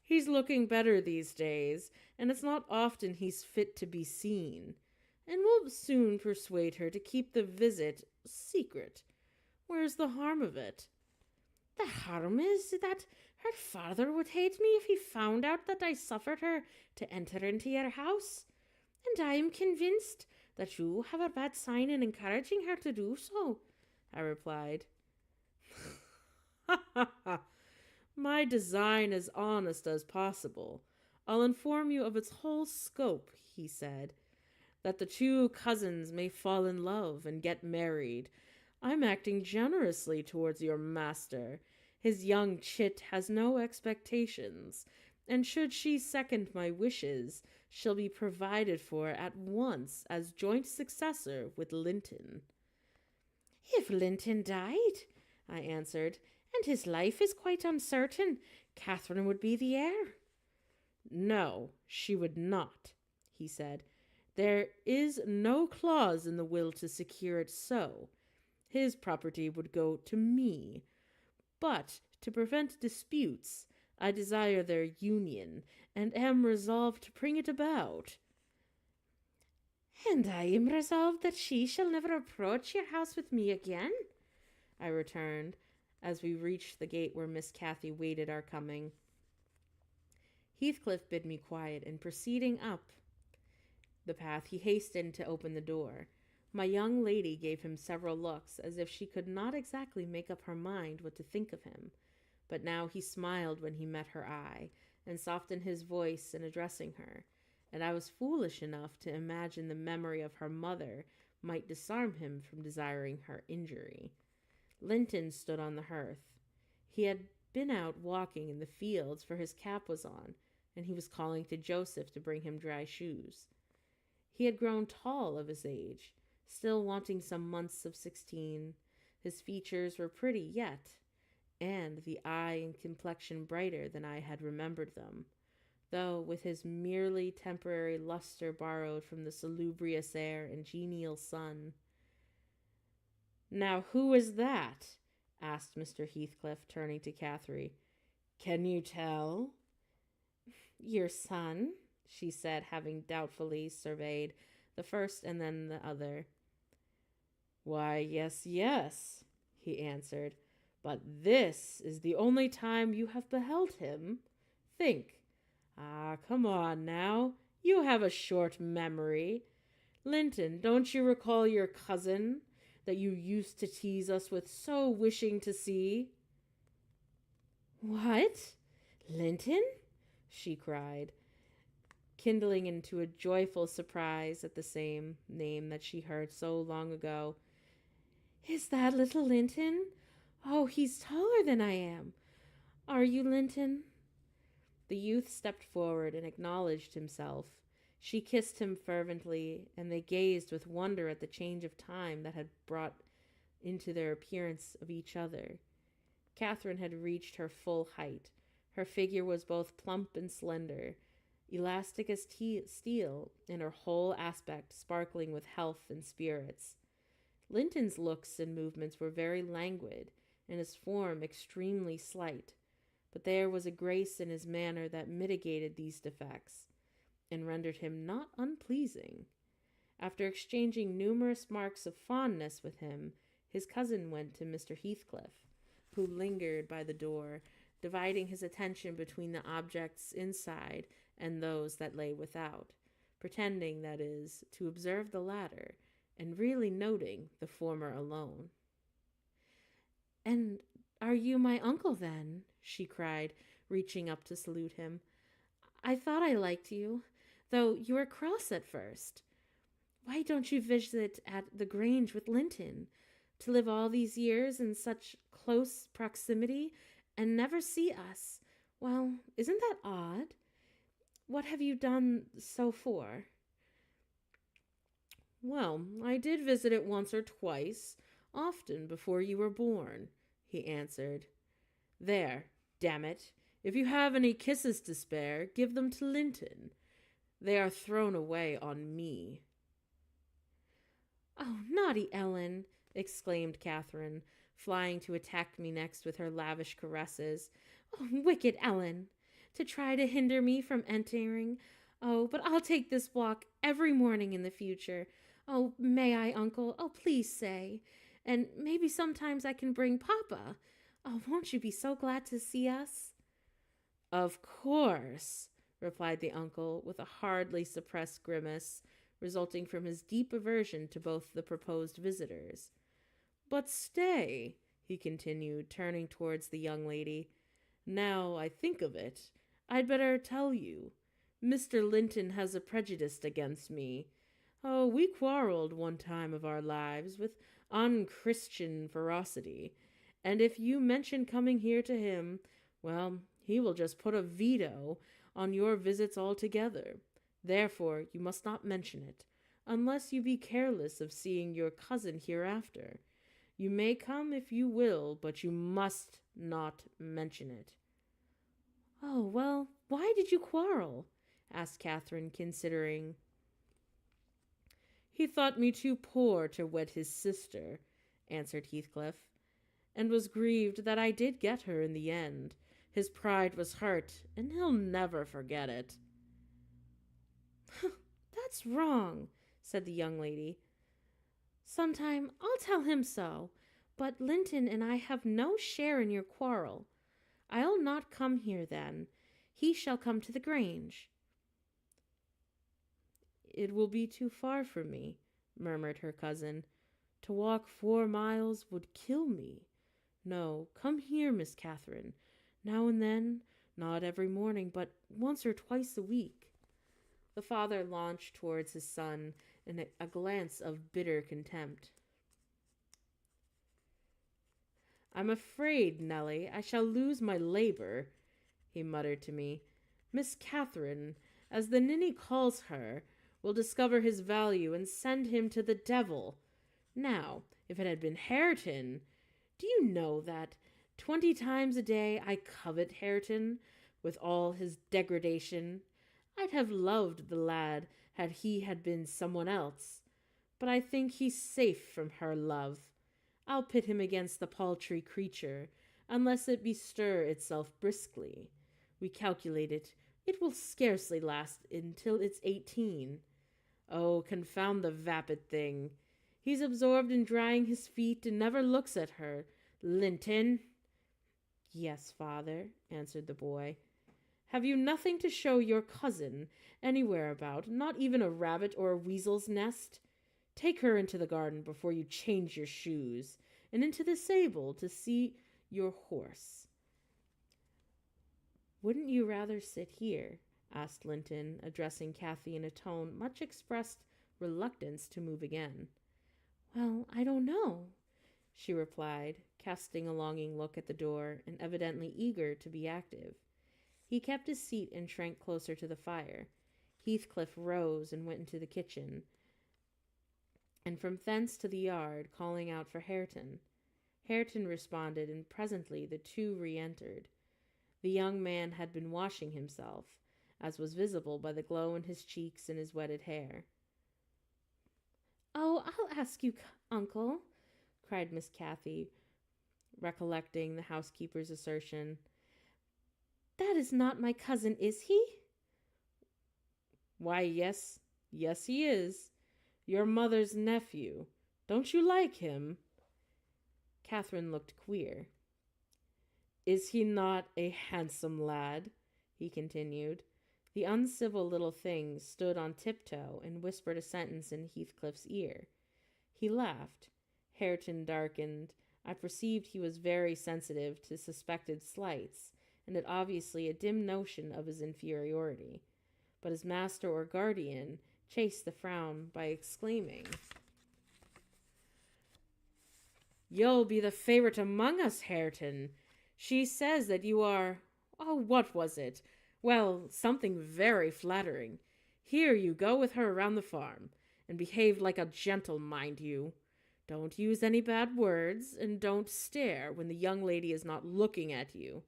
He's looking better these days, and it's not often he's fit to be seen, and we'll soon persuade her to keep the visit secret. Where's the harm of it? The harm is that her father would hate me if he found out that I suffered her to enter into your house, and I am convinced that you have a bad sign in encouraging her to do so, I replied. Ha ha ha! My design is honest as possible. I'll inform you of its whole scope, he said, that the two cousins may fall in love and get married. I'm acting generously towards your master. His young chit has no expectations, and should she second my wishes, she'll be provided for at once as joint successor with Linton. If Linton died, I answered, and his life is quite uncertain, Catherine would be the heir. No, she would not, he said. There is no clause in the will to secure it so. His property would go to me. But to prevent disputes, I desire their union, and am resolved to bring it about. And I am resolved that she shall never approach your house with me again, I returned, as we reached the gate where Miss Cathy waited our coming. Heathcliff bid me quiet, and proceeding up the path, he hastened to open the door. My young lady gave him several looks, as if she could not exactly make up her mind what to think of him. But now he smiled when he met her eye, and softened his voice in addressing her, and I was foolish enough to imagine the memory of her mother might disarm him from desiring her injury. Linton stood on the hearth. He had been out walking in the fields, for his cap was on, and he was calling to Joseph to bring him dry shoes. He had grown tall of his age, still wanting some months of 16. His features were pretty yet, and the eye and complexion brighter than I had remembered them, though with his merely temporary luster borrowed from the salubrious air and genial sun. Now who is that? Asked Mr. Heathcliff, turning to Catherine. Can you tell? Your son, she said, having doubtfully surveyed the first and then the other. Why, yes, he answered, but this is the only time you have beheld him. Think. Come on now, you have a short memory. Linton, don't you recall your cousin that you used to tease us with so wishing to see? What? Linton? She cried, kindling into a joyful surprise at the same name that she heard so long ago. Is that little Linton? Oh, he's taller than I am. Are you Linton? The youth stepped forward and acknowledged himself. She kissed him fervently, and they gazed with wonder at the change of time that had brought into their appearance of each other. Catherine had reached her full height. Her figure was both plump and slender, elastic as steel, and her whole aspect sparkling with health and spirits. Linton's looks and movements were very languid, and his form extremely slight, but there was a grace in his manner that mitigated these defects and rendered him not unpleasing. After exchanging numerous marks of fondness with him, his cousin went to Mr. Heathcliff, who lingered by the door, dividing his attention between the objects inside and those that lay without, pretending, that is, to observe the latter, and really noting the former alone. "And are you my uncle, then?" she cried, reaching up to salute him. "I thought I liked you, though you were cross at first. Why don't you visit at the Grange with Linton? To live all these years in such close proximity and never see us. Well, isn't that odd? What have you done so for?" "Well, I did visit it once or twice, often before you were born," he answered. "There, damn it, if you have any kisses to spare, give them to Linton. They are thrown away on me." "Oh, naughty Ellen!" exclaimed Catherine, flying to attack me next with her lavish caresses. "Oh, wicked Ellen! To try to hinder me from entering. Oh, but I'll take this walk every morning in the future. Oh, may I, uncle? Oh, please say. And maybe sometimes I can bring Papa. Oh, won't you be so glad to see us?" "Of course," replied the uncle with a hardly suppressed grimace, resulting from his deep aversion to both the proposed visitors. "But stay," he continued, turning towards the young lady. "Now I think of it, I'd better tell you. Mr. Linton has a prejudice against me. Oh, we quarreled one time of our lives with unchristian ferocity, and if you mention coming here to him, well, he will just put a veto on your visits altogether. Therefore, you must not mention it, unless you be careless of seeing your cousin hereafter. You may come if you will, but you must not mention it." "Oh, well, why did you quarrel?" asked Catherine, considering. "He thought me too poor to wed his sister," answered Heathcliff, "and was grieved that I did get her in the end. His pride was hurt, and he'll never forget it." "That's wrong," said the young lady. "Sometime I'll tell him so, but Linton and I have no share in your quarrel. I'll not come here then. He shall come to the Grange." "It will be too far for me," murmured her cousin. "To walk 4 miles would kill me. No, come here, Miss Catherine, now and then, not every morning, but once or twice a week." The father launched towards his son in a glance of bitter contempt. "I'm afraid, Nellie, I shall lose my labor," he muttered to me. "Miss Catherine, as the ninny calls her, will discover his value and send him to the devil. Now, if it had been Hareton, do you know that 20 times a day I covet Hareton, with all his degradation? I'd have loved the lad had he had been someone else, but I think he's safe from her love. I'll pit him against the paltry creature, unless it bestir itself briskly. We calculate it will scarcely last until it's 18. Oh, confound the vapid thing! He's absorbed in drying his feet and never looks at her. Linton!" "Yes, father," answered the boy. "Have you nothing to show your cousin anywhere about, not even a rabbit or a weasel's nest? Take her into the garden before you change your shoes, and into the stable to see your horse." "Wouldn't you rather sit here?" asked Linton, addressing Kathy in a tone much expressed reluctance to move again. "Well, I don't know," she replied, casting a longing look at the door and evidently eager to be active. He kept his seat and shrank closer to the fire. Heathcliff rose and went into the kitchen, and from thence to the yard, calling out for Hareton. Hareton responded, and presently the two re-entered. The young man had been washing himself, as was visible by the glow in his cheeks and his wetted hair. "Oh, I'll ask you, uncle," cried Miss Cathy, recollecting the housekeeper's assertion. That is not my cousin, is he? Why, yes, yes, he is. Your mother's nephew. Don't you like him? Catherine looked queer. Is he not a handsome lad? He continued. The uncivil little thing stood on tiptoe and whispered a sentence in Heathcliff's ear. He laughed. Hareton darkened. I perceived he was very sensitive to suspected slights, and had obviously a dim notion of his inferiority. But his master or guardian chased the frown by exclaiming, "You'll be the favorite among us, Hareton. She says that you are... Oh, what was it? Well, something very flattering. Here you go with her around the farm, and behave like a gentle, mind you. Don't use any bad words, and don't stare when the young lady is not looking at you.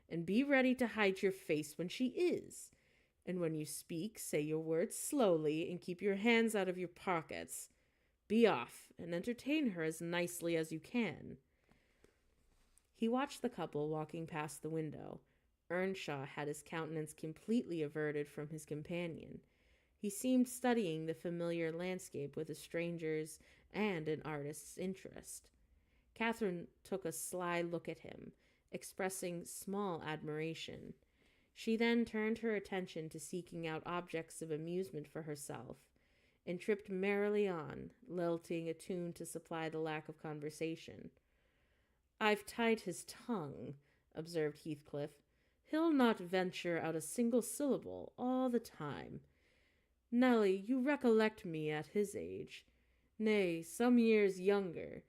And be ready to hide your face when she is. And when you speak, say your words slowly, and keep your hands out of your pockets. Be off, and entertain her as nicely as you can." He watched the couple walking past the window. Earnshaw had his countenance completely averted from his companion. He seemed studying the familiar landscape with a stranger's and an artist's interest. Catherine took a sly look at him, expressing small admiration. She then turned her attention to seeking out objects of amusement for herself, and tripped merrily on, lilting a tune to supply the lack of conversation. "I've tied his tongue," observed Heathcliff. "He'll not venture out a single syllable all the time. Nelly, you recollect me at his age. Nay, some years younger.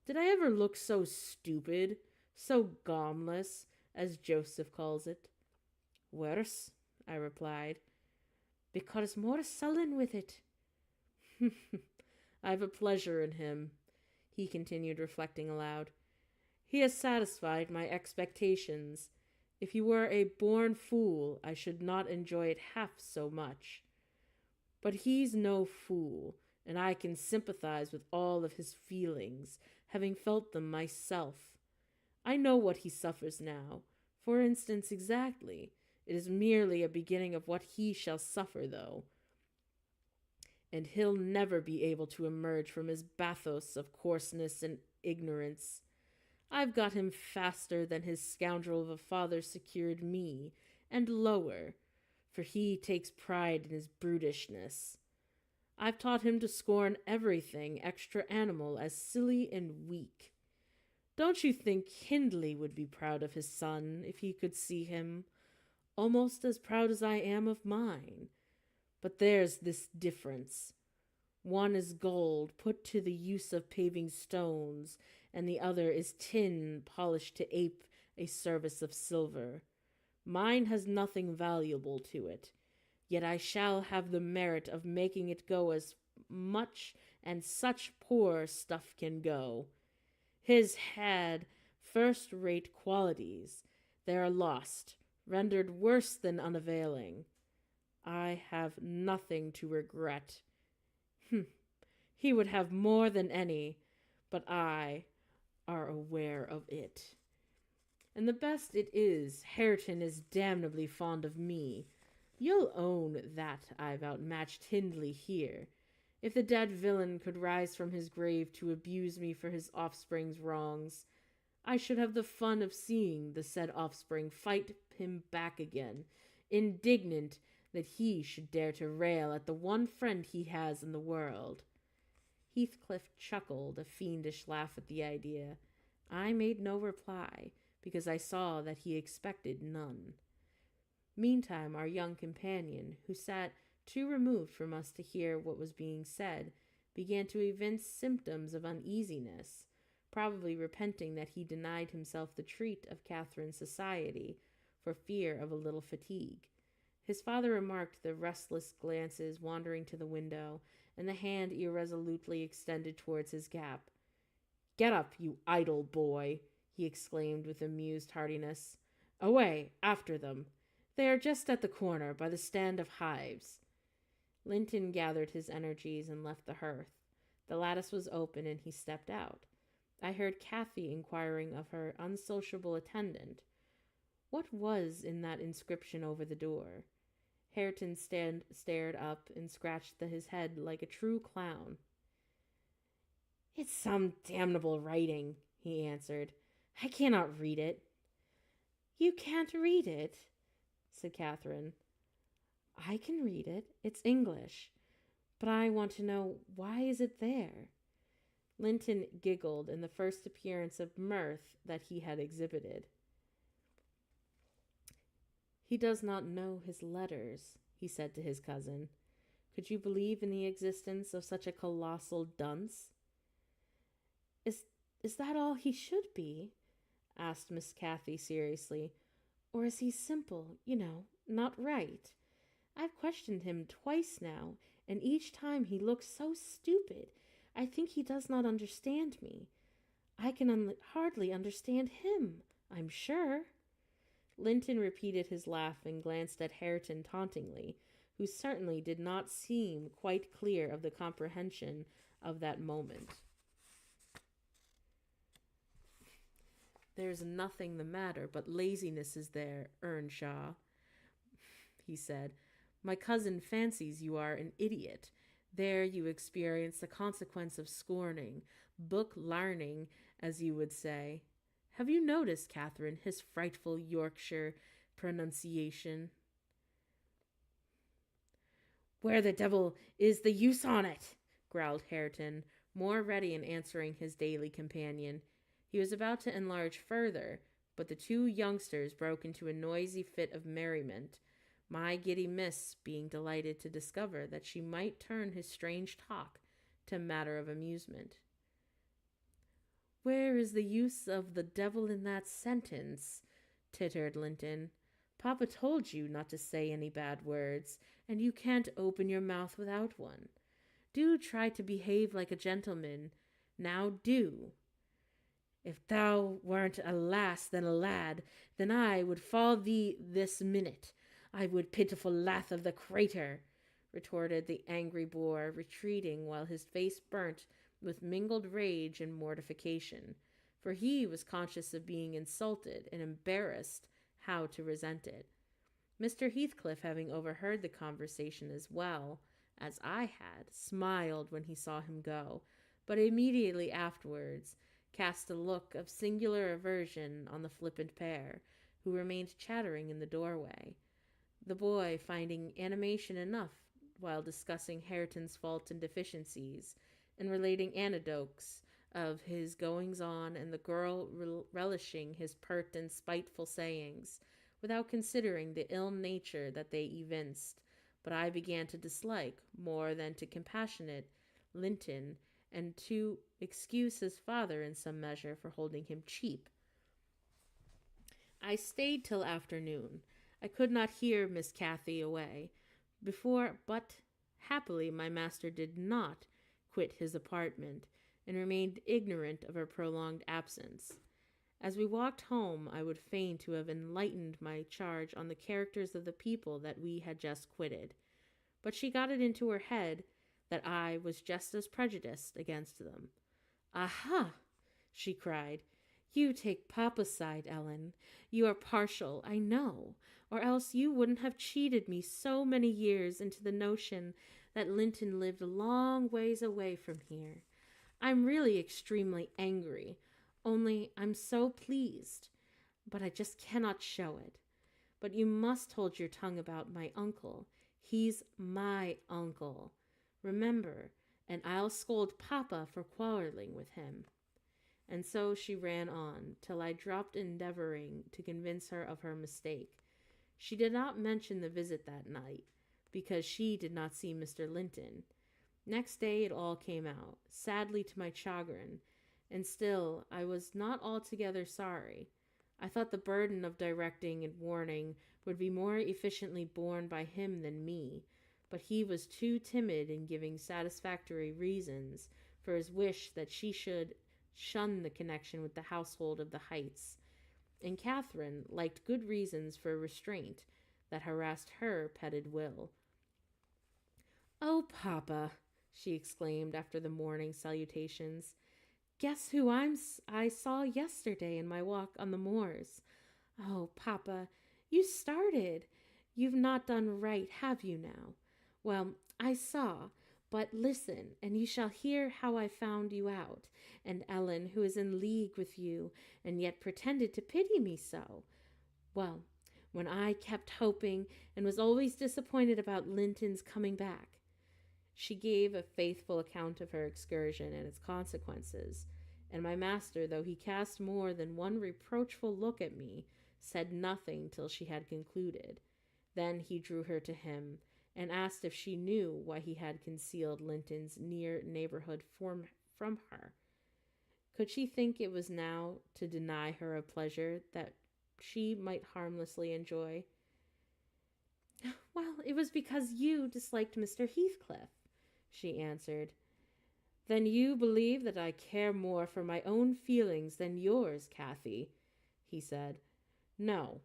Did I ever look so stupid, so gaumless, as Joseph calls it?" "Worse," I replied, "because more sullen with it." "I've a pleasure in him," he continued, reflecting aloud. "He has satisfied my expectations. If he were a born fool, I should not enjoy it half so much. But he's no fool, and I can sympathize with all of his feelings, having felt them myself. I know what he suffers now. For instance, exactly. It is merely a beginning of what he shall suffer, though. And he'll never be able to emerge from his bathos of coarseness and ignorance. I've got him faster than his scoundrel of a father secured me, and lower, for he takes pride in his brutishness. I've taught him to scorn everything extra animal as silly and weak. Don't you think Hindley would be proud of his son if he could see him? Almost as proud as I am of mine. But there's this difference. One is gold put to the use of paving stones, and the other is tin polished to ape a service of silver. Mine has nothing valuable to it, yet I shall have the merit of making it go as much and such poor stuff can go. His had first-rate qualities. They are lost, rendered worse than unavailing. I have nothing to regret. He would have more than any, but I are aware of it. And the best it is, Hareton is damnably fond of me. You'll own that I've outmatched Hindley here. If the dead villain could rise from his grave to abuse me for his offspring's wrongs, I should have the fun of seeing the said offspring fight him back again, indignant that he should dare to rail at the one friend he has in the world. Heathcliff chuckled a fiendish laugh at the idea. I made no reply, because I saw that he expected none. Meantime, our young companion, who sat too removed from us to hear what was being said, began to evince symptoms of uneasiness, probably repenting that he denied himself the treat of Catherine's society for fear of a little fatigue. His father remarked the restless glances wandering to the window, and the hand irresolutely extended towards his cap. "Get up, you idle boy," he exclaimed with amused heartiness. "Away, after them. They are just at the corner, by the stand of hives." Linton gathered his energies and left the hearth. The lattice was open, and he stepped out. I heard Cathy inquiring of her unsociable attendant, What was in that inscription over the door? Hareton stared up and scratched his head like a true clown. It's some damnable writing, he answered. I cannot read it. You can't read it, said Catherine. I can read it. It's English. But I want to know, why is it there? Linton giggled in the first appearance of mirth that he had exhibited. He does not know his letters, he said to his cousin. Could you believe in the existence of such a colossal dunce? Is that all he should be? Asked Miss Cathy seriously. Or is he simple, not right? I've questioned him twice now, and each time he looks so stupid. I think he does not understand me. I can hardly understand him, I'm sure. Linton repeated his laugh and glanced at Hareton tauntingly, who certainly did not seem quite clear of the comprehension of that moment. There's nothing the matter but laziness is there, Earnshaw, he said. My cousin fancies you are an idiot. There you experience the consequence of scorning, book larning, as you would say. Have you noticed, Catherine, his frightful Yorkshire pronunciation? Where the devil is the use on't? Growled Hareton, more ready in answering his daily companion. He was about to enlarge further, but the two youngsters broke into a noisy fit of merriment, my giddy miss being delighted to discover that she might turn his strange talk to matter of amusement. Where is the use of the devil in that sentence? Tittered Linton. Papa told you not to say any bad words, and you can't open your mouth without one. Do try to behave like a gentleman. Now do. If thou weren't a lass than a lad, then I would fall thee this minute. I would pitiful lath of the crater, retorted the angry boor, retreating while his face burnt with mingled rage and mortification, for he was conscious of being insulted and embarrassed how to resent it. Mr. Heathcliff, having overheard the conversation as well as I had, smiled when he saw him go, but immediately afterwards cast a look of singular aversion on the flippant pair, who remained chattering in the doorway. The boy, finding animation enough while discussing Hareton's faults and deficiencies, and relating anecdotes of his goings-on, and the girl relishing his pert and spiteful sayings, without considering the ill nature that they evinced, but I began to dislike, more than to compassionate, Linton, and to excuse his father in some measure for holding him cheap. I stayed till afternoon. I could not hear Miss Cathy away but happily my master did not quit his apartment, and remained ignorant of her prolonged absence. As we walked home, I would fain to have enlightened my charge on the characters of the people that we had just quitted, but she got it into her head that I was just as prejudiced against them. Aha! she cried. You take Papa's side, Ellen. You are partial, I know, or else you wouldn't have cheated me so many years into the notion that Linton lived a long ways away from here. I'm really extremely angry, only I'm so pleased, but I just cannot show it. But you must hold your tongue about my uncle. He's my uncle. Remember, and I'll scold Papa for quarreling with him. And so she ran on, till I dropped endeavoring to convince her of her mistake. She did not mention the visit that night, because she did not see Mr. Linton. Next day it all came out, sadly to my chagrin, and still I was not altogether sorry. I thought the burden of directing and warning would be more efficiently borne by him than me, but he was too timid in giving satisfactory reasons for his wish that she should shun the connection with the household of the Heights, and Catherine liked good reasons for restraint that harassed her petted will. "Oh, Papa," she exclaimed after the morning salutations, "guess who I saw yesterday in my walk on the moors. Oh, Papa, you started. You've not done right, have you now? Well, I saw. But listen, and you shall hear how I found you out, and Ellen, who is in league with you, and yet pretended to pity me so. Well, when I kept hoping, and was always disappointed about Linton's coming back. She gave a faithful account of her excursion and its consequences, and my master, though he cast more than one reproachful look at me, said nothing till she had concluded. Then he drew her to him, and asked if she knew why he had concealed Linton's near neighborhood from her. Could she think it was now to deny her a pleasure that she might harmlessly enjoy? Well, it was because you disliked Mr. Heathcliff, she answered. Then you believe that I care more for my own feelings than yours, Kathy, he said. No,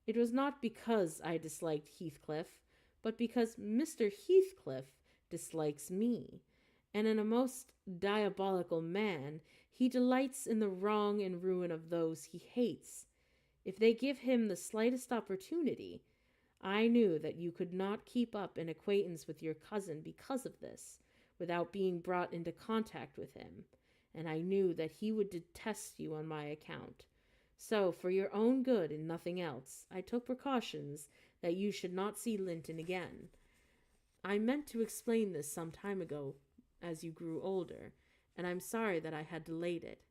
it was not because I disliked Heathcliff, but because Mr. Heathcliff dislikes me, and in a most diabolical man, he delights in the wrong and ruin of those he hates. If they give him the slightest opportunity, I knew that you could not keep up an acquaintance with your cousin because of this, without being brought into contact with him, and I knew that he would detest you on my account. So, for your own good and nothing else, I took precautions that you should not see Linton again. I meant to explain this some time ago, as you grew older, and I'm sorry that I had delayed it.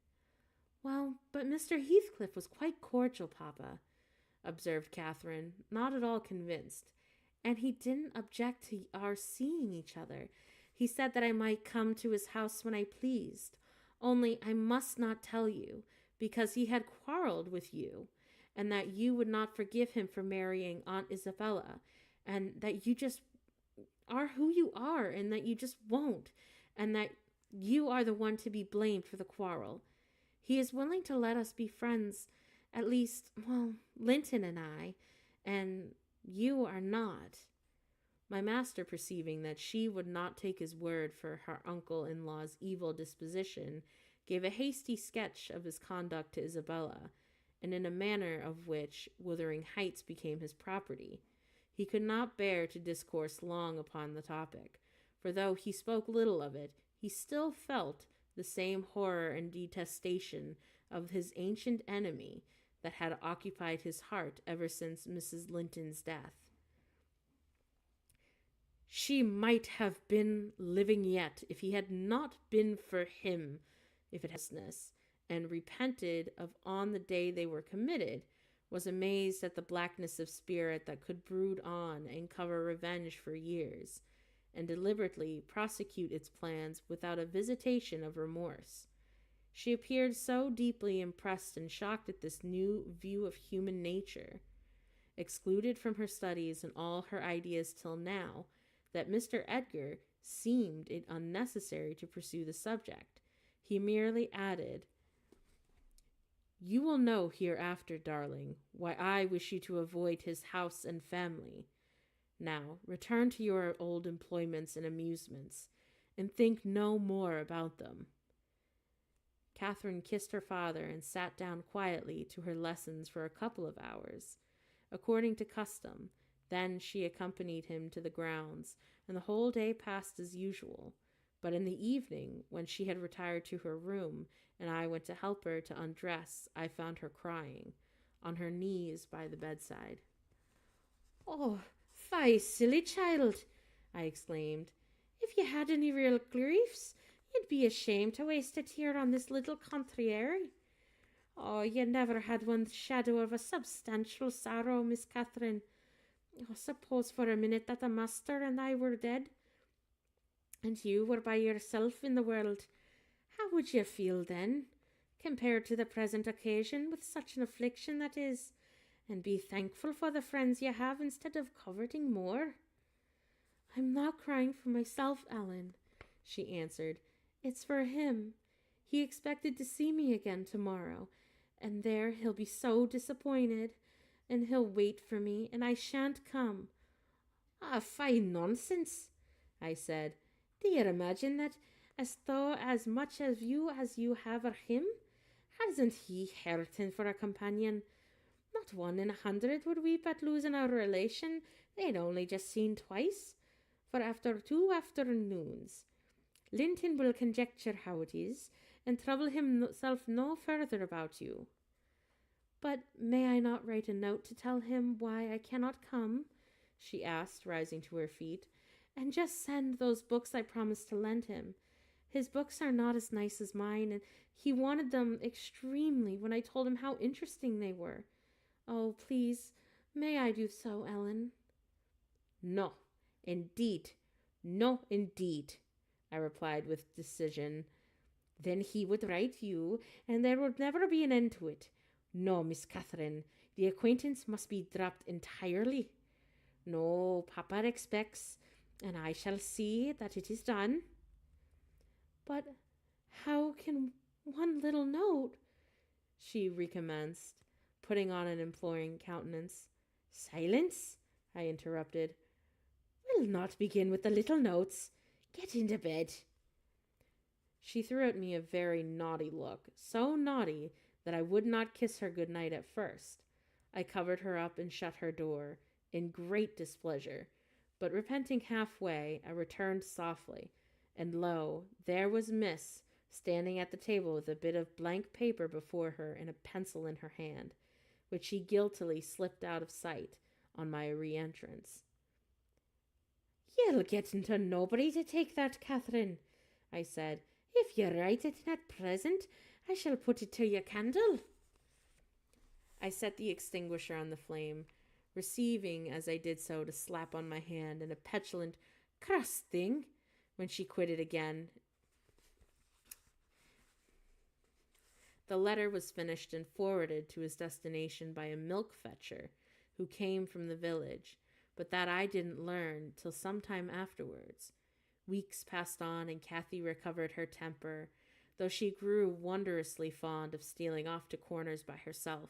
Well, but Mr. Heathcliff was quite cordial, Papa, observed Catherine, not at all convinced, and he didn't object to our seeing each other. He said that I might come to his house when I pleased, only I must not tell you, because he had quarreled with you, and that you would not forgive him for marrying Aunt Isabella, and that you just are who you are, and that you just won't, and that you are the one to be blamed for the quarrel. He is willing to let us be friends, at least, well, Linton and I, and you are not. My master, perceiving that she would not take his word for her uncle-in-law's evil disposition, gave a hasty sketch of his conduct to Isabella, and in a manner of which Wuthering Heights became his property. He could not bear to discourse long upon the topic, for though he spoke little of it, he still felt the same horror and detestation of his ancient enemy that had occupied his heart ever since Mrs. Linton's death. She might have been living yet if he had not been for him, if it has, and repented of on the day they were committed, was amazed at the blackness of spirit that could brood on and cover revenge for years, and deliberately prosecute its plans without a visitation of remorse. She appeared so deeply impressed and shocked at this new view of human nature, excluded from her studies and all her ideas till now, that Mr. Edgar seemed it unnecessary to pursue the subject. He merely added, "You will know hereafter, darling, why I wish you to avoid his house and family. Now, return to your old employments and amusements, and think no more about them." Catherine kissed her father and sat down quietly to her lessons for a couple of hours, according to custom. Then she accompanied him to the grounds, and the whole day passed as usual. But in the evening, when she had retired to her room, and I went to help her to undress, I found her crying, on her knees by the bedside. "Oh, fie, silly child," I exclaimed. "If you had any real griefs, you'd be ashamed to waste a tear on this little contrary. Oh, you never had one shadow of a substantial sorrow, Miss Catherine. Oh, suppose for a minute that the master and I were dead, and you were by yourself in the world. How would you feel then, compared to the present occasion, with such an affliction that is? And be thankful for the friends you have instead of coveting more." "I'm not crying for myself, Ellen," she answered. "It's for him. He expected to see me again tomorrow, and there he'll be so disappointed, and he'll wait for me, and I shan't come." "Ah, fine nonsense," I said. "Do you imagine that as though as much of you as you have of him? Hasn't he Hareton for a companion? Not 1 in 100 would weep at losing a relation they'd only just seen twice, for after 2 afternoons. Linton will conjecture how it is, and trouble himself no further about you. But may I not write a note to tell him why I cannot come? She asked, rising to her feet, and just send those books I promised to lend him. His books are not as nice as mine, and he wanted them extremely when I told him how interesting they were. Oh, please, may I do so, Ellen? No, indeed, no, indeed, I replied with decision. Then he would write you, and there would never be an end to it. No, Miss Catherine, the acquaintance must be dropped entirely. No, Papa expects, and I shall see that it is done. But how can one little note, she recommenced, putting on an imploring countenance. Silence, I interrupted. We'll not begin with the little notes. Get into bed. She threw at me a very naughty look, so naughty that I would not kiss her good night at first. I covered her up and shut her door, in great displeasure, but repenting halfway, I returned softly, and lo, there was Miss, standing at the table with a bit of blank paper before her and a pencil in her hand, which she guiltily slipped out of sight on my re-entrance. You'll get into nobody to take that, Catherine, I said. If you write it at present, I shall put it to your candle. I set the extinguisher on the flame, receiving as I did so to slap on my hand and a petulant "cross thing" when she quitted again. The letter was finished and forwarded to his destination by a milk fetcher who came from the village, but that I didn't learn till some time afterwards. Weeks passed on, and Kathy recovered her temper, though she grew wondrously fond of stealing off to corners by herself,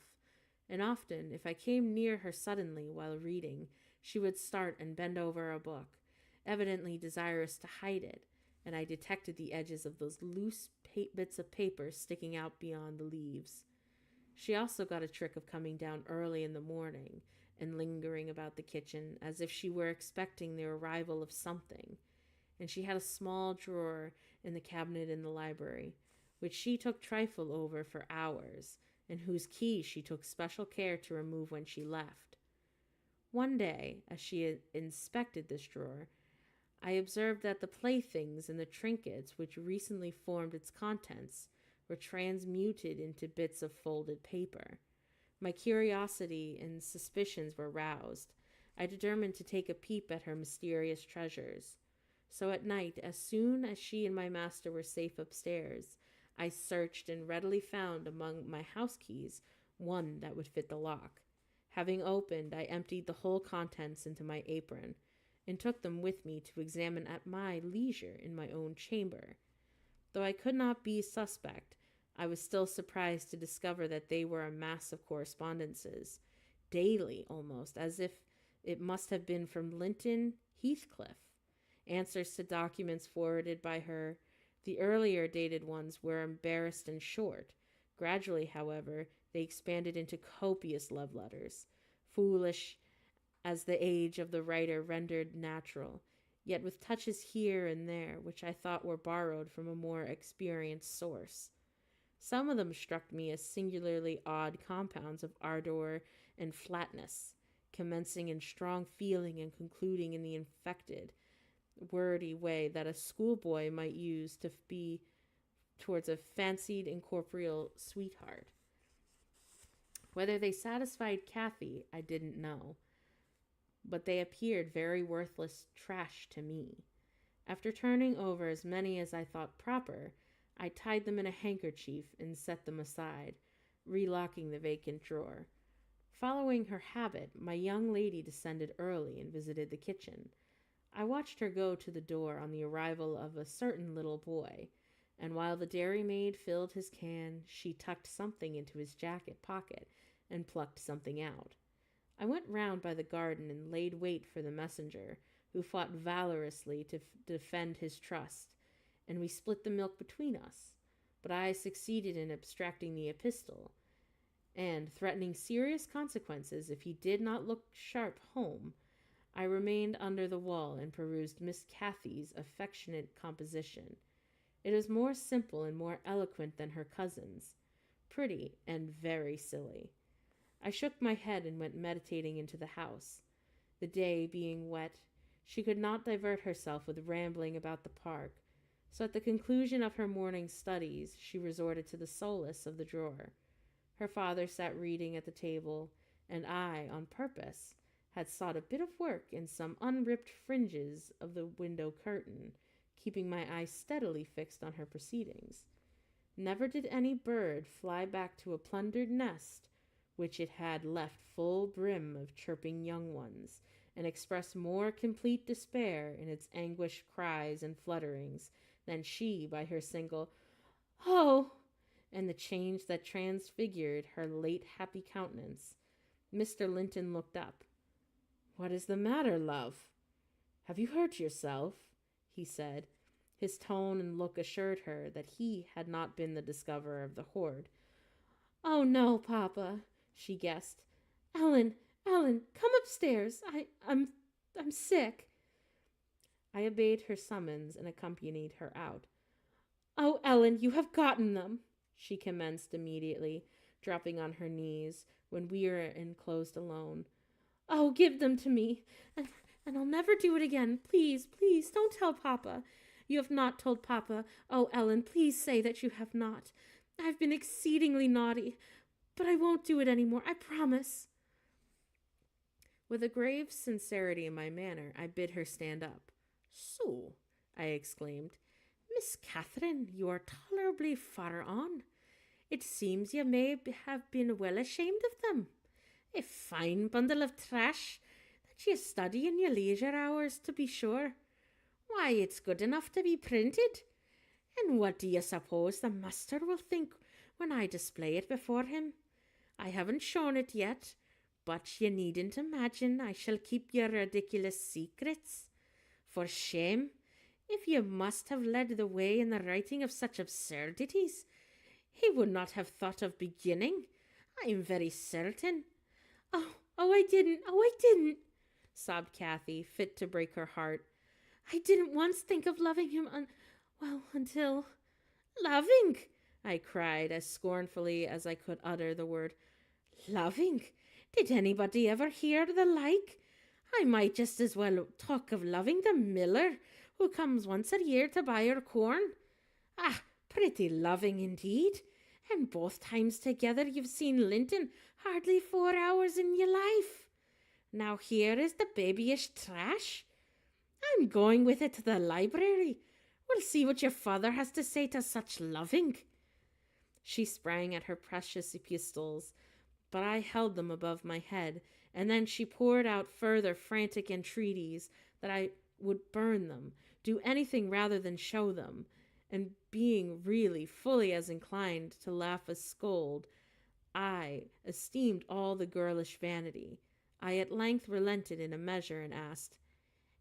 and often, if I came near her suddenly while reading, she would start and bend over a book, evidently desirous to hide it, and I detected the edges of those loose bits of paper sticking out beyond the leaves. She also got a trick of coming down early in the morning and lingering about the kitchen as if she were expecting the arrival of something, and she had a small drawer in the cabinet in the library, which she took trifle over for hours, and whose key she took special care to remove when she left. One day, as she inspected this drawer, I observed that the playthings and the trinkets which recently formed its contents were transmuted into bits of folded paper. My curiosity and suspicions were roused. I determined to take a peep at her mysterious treasures. So at night, as soon as she and my master were safe upstairs, I searched and readily found among my house keys one that would fit the lock. Having opened, I emptied the whole contents into my apron, and took them with me to examine at my leisure in my own chamber. Though I could not be suspect, I was still surprised to discover that they were a mass of correspondences, daily almost, as if it must have been from Linton Heathcliff. Answers to documents forwarded by her. The earlier dated ones were embarrassed and short. Gradually, however, they expanded into copious love letters, foolish as the age of the writer rendered natural, yet with touches here and there which I thought were borrowed from a more experienced source. Some of them struck me as singularly odd compounds of ardor and flatness, commencing in strong feeling and concluding in the infected, wordy way that a schoolboy might use to be towards a fancied incorporeal sweetheart. Whether they satisfied Kathy, I didn't know, but they appeared very worthless trash to me. After turning over as many as I thought proper, I tied them in a handkerchief and set them aside, relocking the vacant drawer. Following her habit, my young lady descended early and visited the kitchen. I watched her go to the door on the arrival of a certain little boy, and while the dairymaid filled his can, she tucked something into his jacket pocket and plucked something out. I went round by the garden and laid wait for the messenger, who fought valorously to defend his trust, and we split the milk between us. But I succeeded in abstracting the epistle, and threatening serious consequences if he did not look sharp home, I remained under the wall and perused Miss Cathy's affectionate composition. It is more simple and more eloquent than her cousin's, pretty and very silly. I shook my head and went meditating into the house. The day being wet, she could not divert herself with rambling about the park, so at the conclusion of her morning studies she resorted to the solace of the drawer. Her father sat reading at the table, and I, on purpose, had sought a bit of work in some unripped fringes of the window curtain, keeping my eyes steadily fixed on her proceedings. Never did any bird fly back to a plundered nest which it had left full brim of chirping young ones, and express more complete despair in its anguished cries and flutterings than she by her single "Oh!" and the change that transfigured her late happy countenance. Mr. Linton looked up. "What is the matter, love? Have you hurt yourself?" he said. His tone and look assured her that he had not been the discoverer of the hoard. "Oh, no, Papa," she guessed. Ellen, come upstairs. I'm sick." I obeyed her summons and accompanied her out. "Oh, Ellen, you have gotten them," she commenced immediately, dropping on her knees when we were enclosed alone. "Oh, give them to me, and I'll never do it again. Please, please, don't tell Papa. You have not told Papa. Oh, Ellen, please say that you have not. I've been exceedingly naughty, but I won't do it any more, I promise." With a grave sincerity in my manner, I bid her stand up. "So," I exclaimed, "Miss Catherine, you are tolerably far on. It seems you may have been well ashamed of them. A fine bundle of trash that you study in your leisure hours, to be sure. Why, it's good enough to be printed. And what do you suppose the master will think when I display it before him? I haven't shown it yet, but you needn't imagine I shall keep your ridiculous secrets. For shame, if you must have led the way in the writing of such absurdities. He would not have thought of beginning, I am very certain." Oh, I didn't, sobbed Kathy, fit to break her heart. "I didn't once think of loving him until—" "Loving!" I cried as scornfully as I could utter the word. "Loving! Did anybody ever hear the like? I might just as well talk of loving the miller who comes once a year to buy our corn. Ah, pretty loving indeed! And both times together you've seen Linton hardly 4 hours in your life. Now here is the babyish trash. I'm going with it to the library. We'll see what your father has to say to such loving." She sprang at her precious epistles, but I held them above my head, and then she poured out further frantic entreaties that I would burn them, do anything rather than show them, and being really fully as inclined to laugh as scold, I esteemed all the girlish vanity. I at length relented in a measure and asked,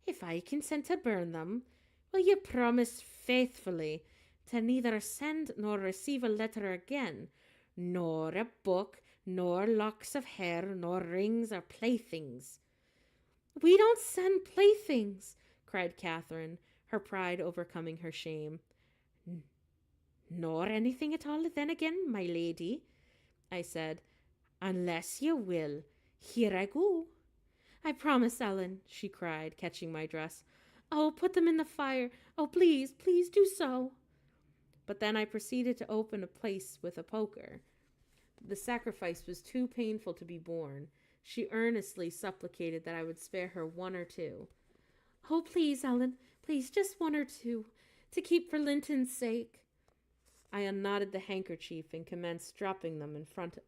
"If I consent to burn them, will you promise faithfully to neither send nor receive a letter again, nor a book, nor locks of hair, nor rings or playthings?" "We don't send playthings," cried Catherine, her pride overcoming her shame. "Nor anything at all then again, my lady," I said, "unless you will. Here I go." "I promise, Ellen," she cried, catching my dress. "Oh, put them in the fire. Oh, please, please do so." But then I proceeded to open a place with a poker. The sacrifice was too painful to be borne. She earnestly supplicated that I would spare her 1 or 2. "Oh, please, Ellen, please, just 1 or 2, to keep for Linton's sake." I unknotted the handkerchief and commenced dropping them in front.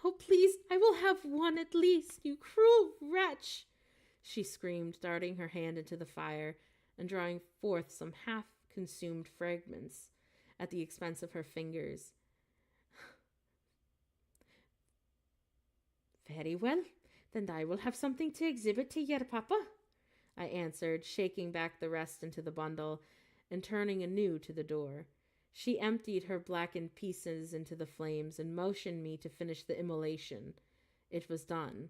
"Oh, please, I will have 1 at least, you cruel wretch!" she screamed, darting her hand into the fire and drawing forth some half-consumed fragments at the expense of her fingers. "Very well, then I will have something to exhibit to your papa," I answered, shaking back the rest into the bundle and turning anew to the door. She emptied her blackened pieces into the flames and motioned me to finish the immolation. It was done.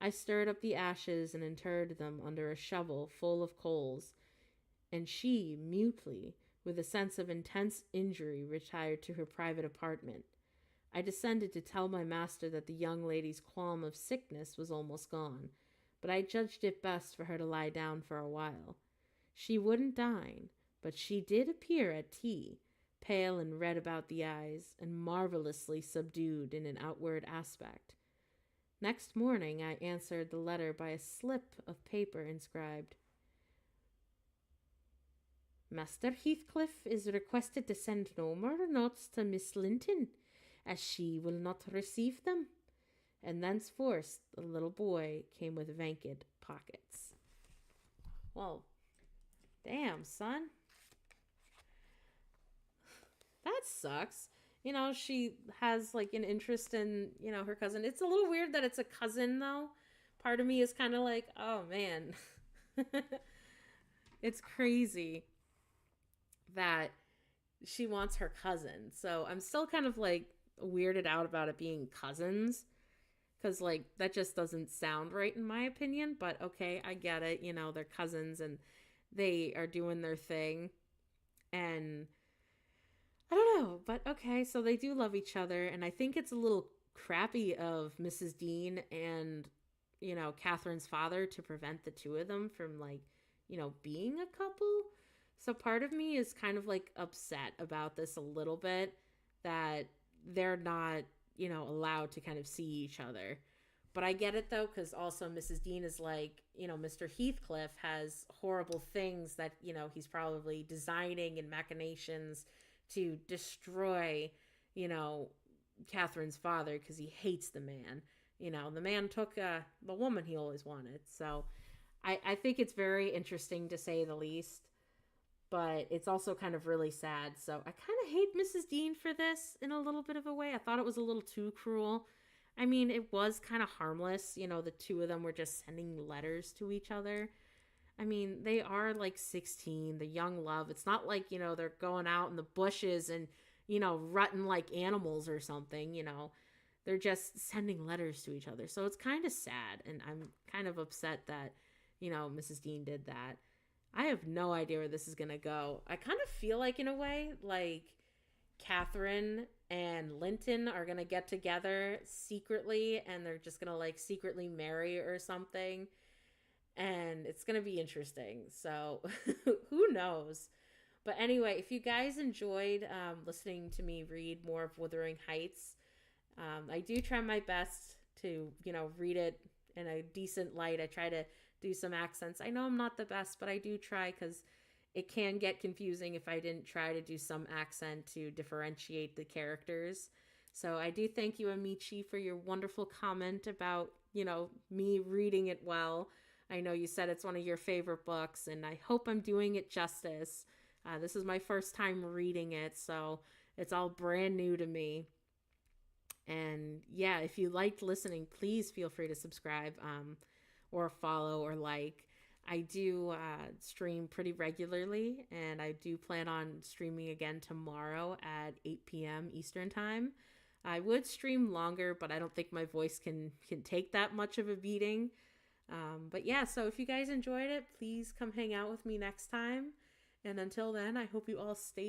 I stirred up the ashes and interred them under a shovel full of coals, and she, mutely, with a sense of intense injury, retired to her private apartment. I descended to tell my master that the young lady's qualm of sickness was almost gone, but I judged it best for her to lie down for a while. She wouldn't dine, but she did appear at tea, pale and red about the eyes, and marvelously subdued in an outward aspect. Next morning I answered the letter by a slip of paper inscribed, Master Heathcliff is requested to send no more notes to Miss Linton, as she will not receive them. And thenceforth the little boy came with vacant pockets. Well, damn, son. That sucks. She has like an interest in, her cousin. It's a little weird that it's a cousin though. Part of me is kind of like, oh man. It's crazy that she wants her cousin. So I'm still kind of like weirded out about it being cousins. Because, like, that just doesn't sound right in my opinion. But okay, I get it. They're cousins and they are doing their thing. And I don't know, but okay, so they do love each other, and I think it's a little crappy of Mrs. Dean and, Catherine's father to prevent the two of them from, like, being a couple. So part of me is kind of, like, upset about this a little bit, that they're not, allowed to kind of see each other. But I get it, though, because also Mrs. Dean is like, Mr. Heathcliff has horrible things that, he's probably designing and machinations to destroy, Catherine's father because he hates the man. The man took the woman he always wanted. So I think it's very interesting to say the least, but it's also kind of really sad. So I kind of hate Mrs. Dean for this in a little bit of a way. I thought it was a little too cruel. I mean, it was kind of harmless. The two of them were just sending letters to each other. I mean, they are like 16, the young love. It's not like, they're going out in the bushes and, rutting like animals or something, They're just sending letters to each other. So it's kind of sad. And I'm kind of upset that, Mrs. Dean did that. I have no idea where this is going to go. I kind of feel like, in a way, like Catherine and Linton are going to get together secretly and they're just going to like secretly marry or something. And it's going to be interesting. So who knows? But anyway, if you guys enjoyed listening to me read more of Wuthering Heights, I do try my best to, read it in a decent light. I try to do some accents. I know I'm not the best, but I do try because it can get confusing if I didn't try to do some accent to differentiate the characters. So I do thank you, Amici, for your wonderful comment about, me reading it well. I know you said it's one of your favorite books, and I hope I'm doing it justice. This is my first time reading it, so it's all brand new to me. And yeah, if you liked listening, please feel free to subscribe or follow or like. I do stream pretty regularly, and I do plan on streaming again tomorrow at 8 p.m. Eastern Time. I would stream longer, but I don't think my voice can take that much of a beating. But yeah, so if you guys enjoyed it, please come hang out with me next time. And until then, I hope you all stay